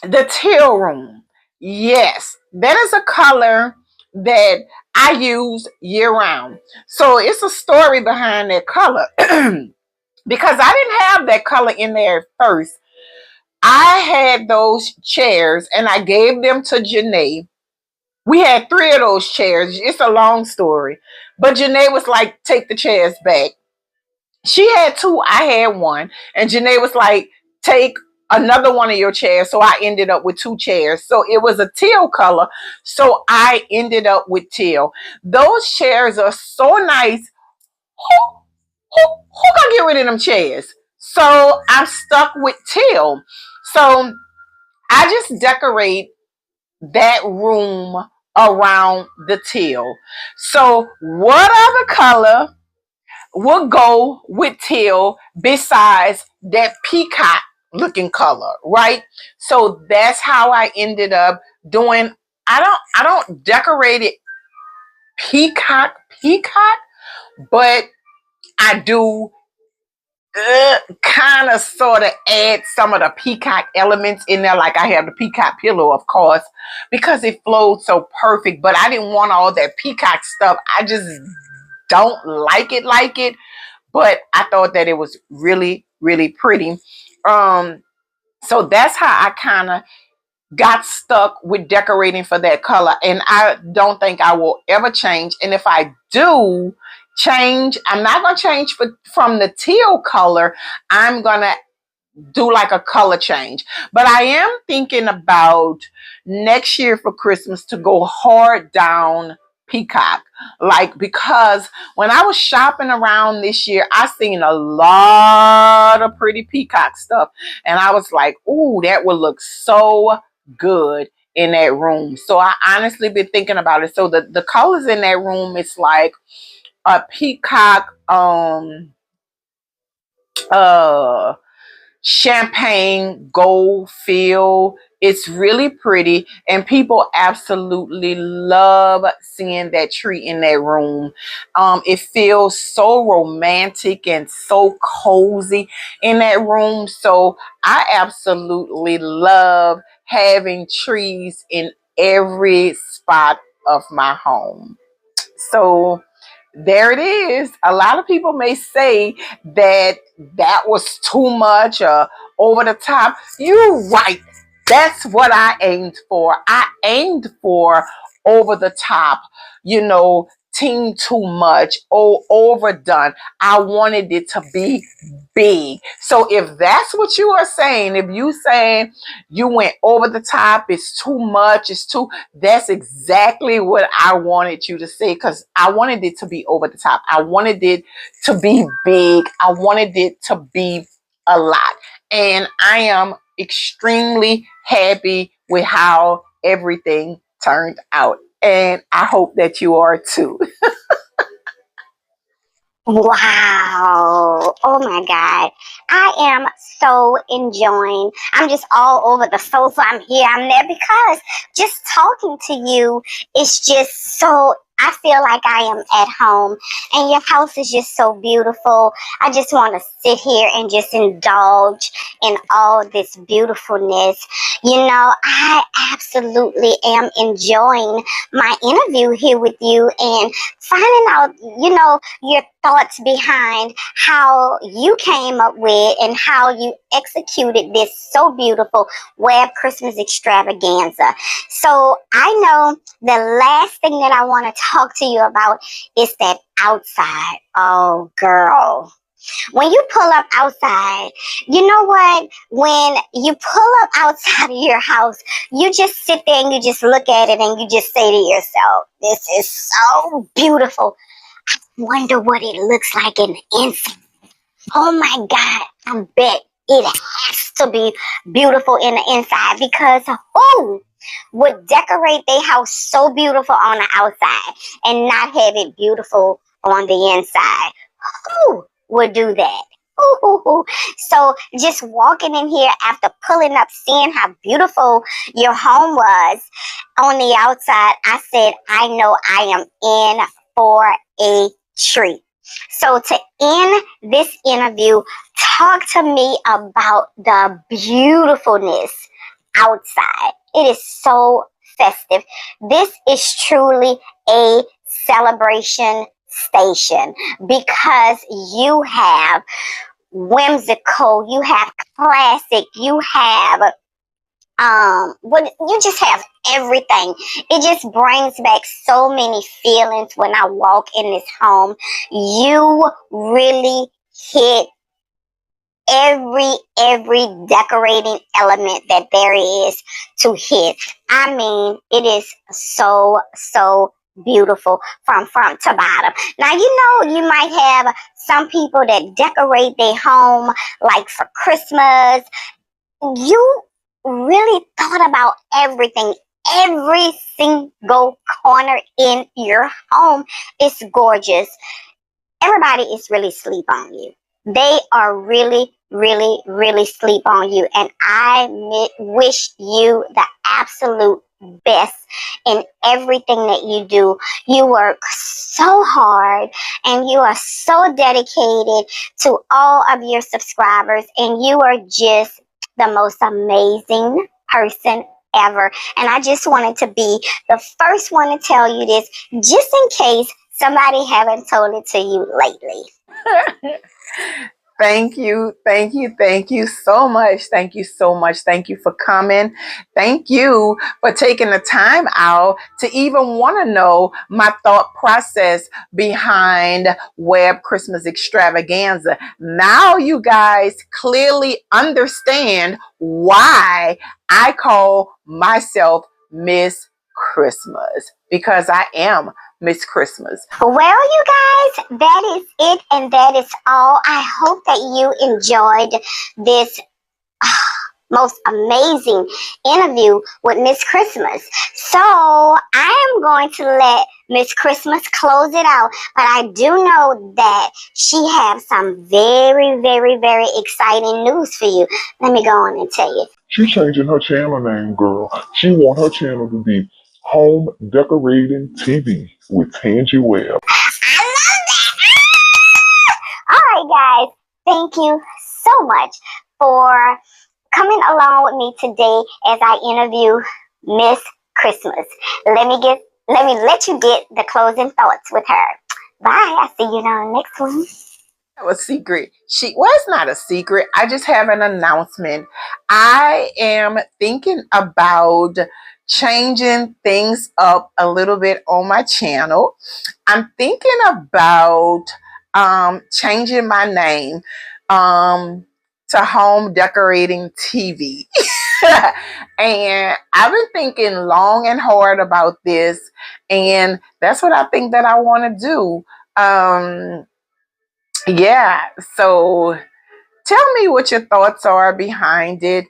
The teal room. Yes, that is a color that I use year round. So it's a story behind that color. Because I didn't have that color in there at first. I had those chairs and I gave them to Janae. We had 3 of those chairs. It's a long story. But Janae was like, take the chairs back. She had 2, I had 1. And Janae was like, take another one of your chairs. So I ended up with 2 chairs. So it was a teal color. So I ended up with teal. Those chairs are so nice. Who gonna get rid of them chairs? So I'm stuck with teal. So I just decorate that room around the teal. So what other color would go with teal besides that peacock looking color, right? So that's how I ended up doing. I don't decorate it peacock, but I do kind of sort of add some of the peacock elements in there. Like I have the peacock pillow, of course, because it flowed so perfect, but I didn't want all that peacock stuff. I just don't like it, but I thought that it was really, really pretty. So that's how I kind of got stuck with decorating for that color, and I don't think I will ever change. And if I do change, I'm not going to change from the teal color. I'm going to do like a color change. But I am thinking about next year for Christmas to go hard down peacock, like, because when I was shopping around this year, I seen a lot of pretty peacock stuff, and I was like, ooh, that would look so good in that room. So I honestly been thinking about it. So the colors in that room, it's like a peacock champagne gold feel. It's really pretty, and people absolutely love seeing that tree in that room. It feels so romantic and so cozy in that room. So I absolutely love having trees in every spot of my home. So there it is. A lot of people may say that that was too much or over the top. You're right. That's what I aimed for. I aimed for over the top, teen too much, overdone. I wanted it to be big. So if that's what you are saying, if you saying you went over the top, it's too much, that's exactly what I wanted you to say, because I wanted it to be over the top. I wanted it to be big. I wanted it to be a lot. And I am extremely happy with how everything turned out. And I hope that you are too. Wow. Oh my God. I am so enjoying. I'm just all over the sofa. I'm here, I'm there, because just talking to you is just so, I feel like I am at home, and your house is just so beautiful. I just want to sit here and just indulge in all this beautifulness. I absolutely am enjoying my interview here with you and finding out, your thoughts behind how you came up with and how you executed this so beautiful web Christmas extravaganza. So I know the last thing that I want to talk to you about is that outside. Oh, girl. When you pull up outside, you know what? When you pull up outside of your house, you just sit there and you just look at it and you just say to yourself, this is so beautiful. Wonder what it looks like in the inside. Oh my God, I bet it has to be beautiful in the inside because who would decorate their house so beautiful on the outside and not have it beautiful on the inside? Who would do that? Ooh. So just walking in here after pulling up, seeing how beautiful your home was on the outside, I said, I know I am in for a treat. So to end this interview, talk to me about the beautifulness outside. It is so festive. This is truly a celebration station because you have whimsical, you have classic, you have what you just have everything. It just brings back so many feelings when I walk in this home. You really hit every decorating element that there is to hit. I mean, it is so beautiful from front to bottom. Now, you might have some people that decorate their home like for Christmas. You really thought about everything. Every single corner in your home is gorgeous. Everybody is really sleep on you. They are really sleep on you. And I wish you the absolute best in everything that you do. You work so hard and you are so dedicated to all of your subscribers, and you are just the most amazing person ever. And I just wanted to be the first one to tell you this, just in case somebody haven't told it to you lately. Thank you so much. Thank you so much. Thank you for coming. Thank you for taking the time out to even want to know my thought process behind Web Christmas Extravaganza. Now you guys clearly understand why I call myself Miss Christmas, because I am Miss Christmas. Well, you guys, that is it and that is all. I hope that you enjoyed this most amazing interview with Miss Christmas. So I am going to let Miss Christmas close it out, but I do know that she has some very exciting news for you. Let me go on and tell you. She's changing her channel name, girl. She want her channel to be Home Decorating TV with Tangy Webb. I love that! All right, guys. Thank you so much for coming along with me today as I interview Miss Christmas. Let me let you get the closing thoughts with her. Bye. I'll see you on the next one. A secret. It's not a secret. I just have an announcement. I am thinking about changing things up a little bit on my channel. I'm thinking about changing my name to Home Decorating TV. And I've been thinking long and hard about this, and that's what I think that I want to do. Yeah, so tell me what your thoughts are behind it.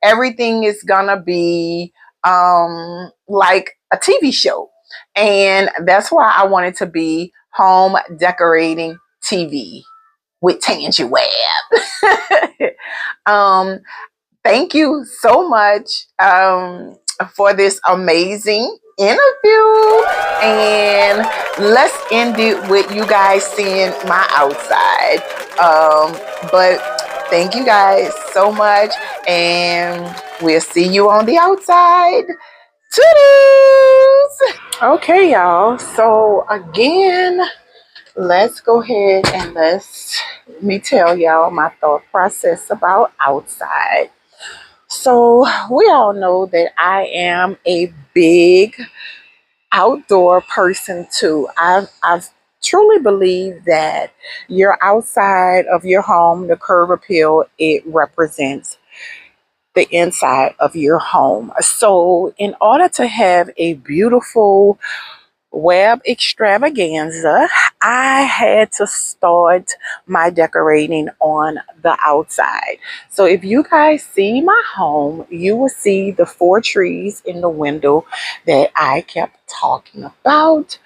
Everything is gonna be like a TV show, and that's why I want it to be Home Decorating TV with Tangy Webb. Thank you so much for this amazing interview, and let's end it with you guys seeing my outside. But thank you guys so much, and we'll see you on the outside. Toodles! Okay, y'all, so again, let's go ahead and let me tell y'all my thought process about outside. So we all know that I am a big outdoor person too. I've truly believe that your outside of your home, the curb appeal, it represents the inside of your home. So in order to have a beautiful web extravaganza, I had to start my decorating on the outside. So if you guys see my home, you will see the 4 trees in the window that I kept talking about.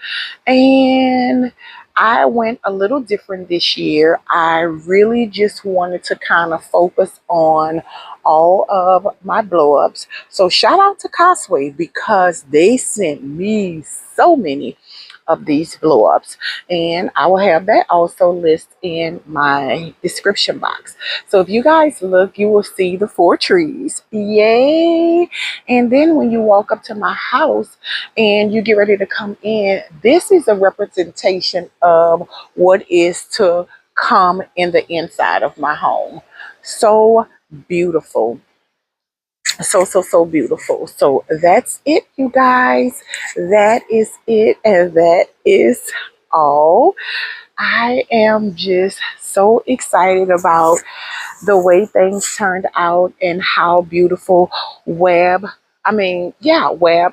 And I went a little different this year. I really just wanted to kind of focus on all of my blow ups. So shout out to Cosway because they sent me so many of these blow ups, and I will have that also listed in my description box. So if you guys look, you will see the 4 trees. Yay! And then when you walk up to my house and you get ready to come in, this is a representation of what is to come in the inside of my home. So beautiful. So beautiful. So that's it, you guys. That is it, and that is all. I am just so excited about the way things turned out and how beautiful web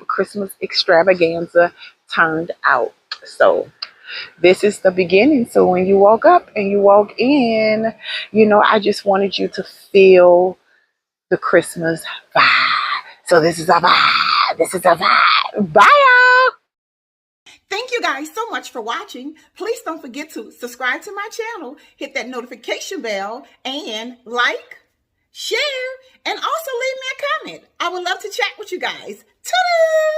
Christmas extravaganza turned out. So this is the beginning. So when you walk up and you walk in, I just wanted you to feel the Christmas vibe. So this is a vibe. This is a vibe. Bye, y'all. Thank you guys so much for watching. Please don't forget to subscribe to my channel, hit that notification bell, and like, share, and also leave me a comment. I would love to chat with you guys. Ta-da!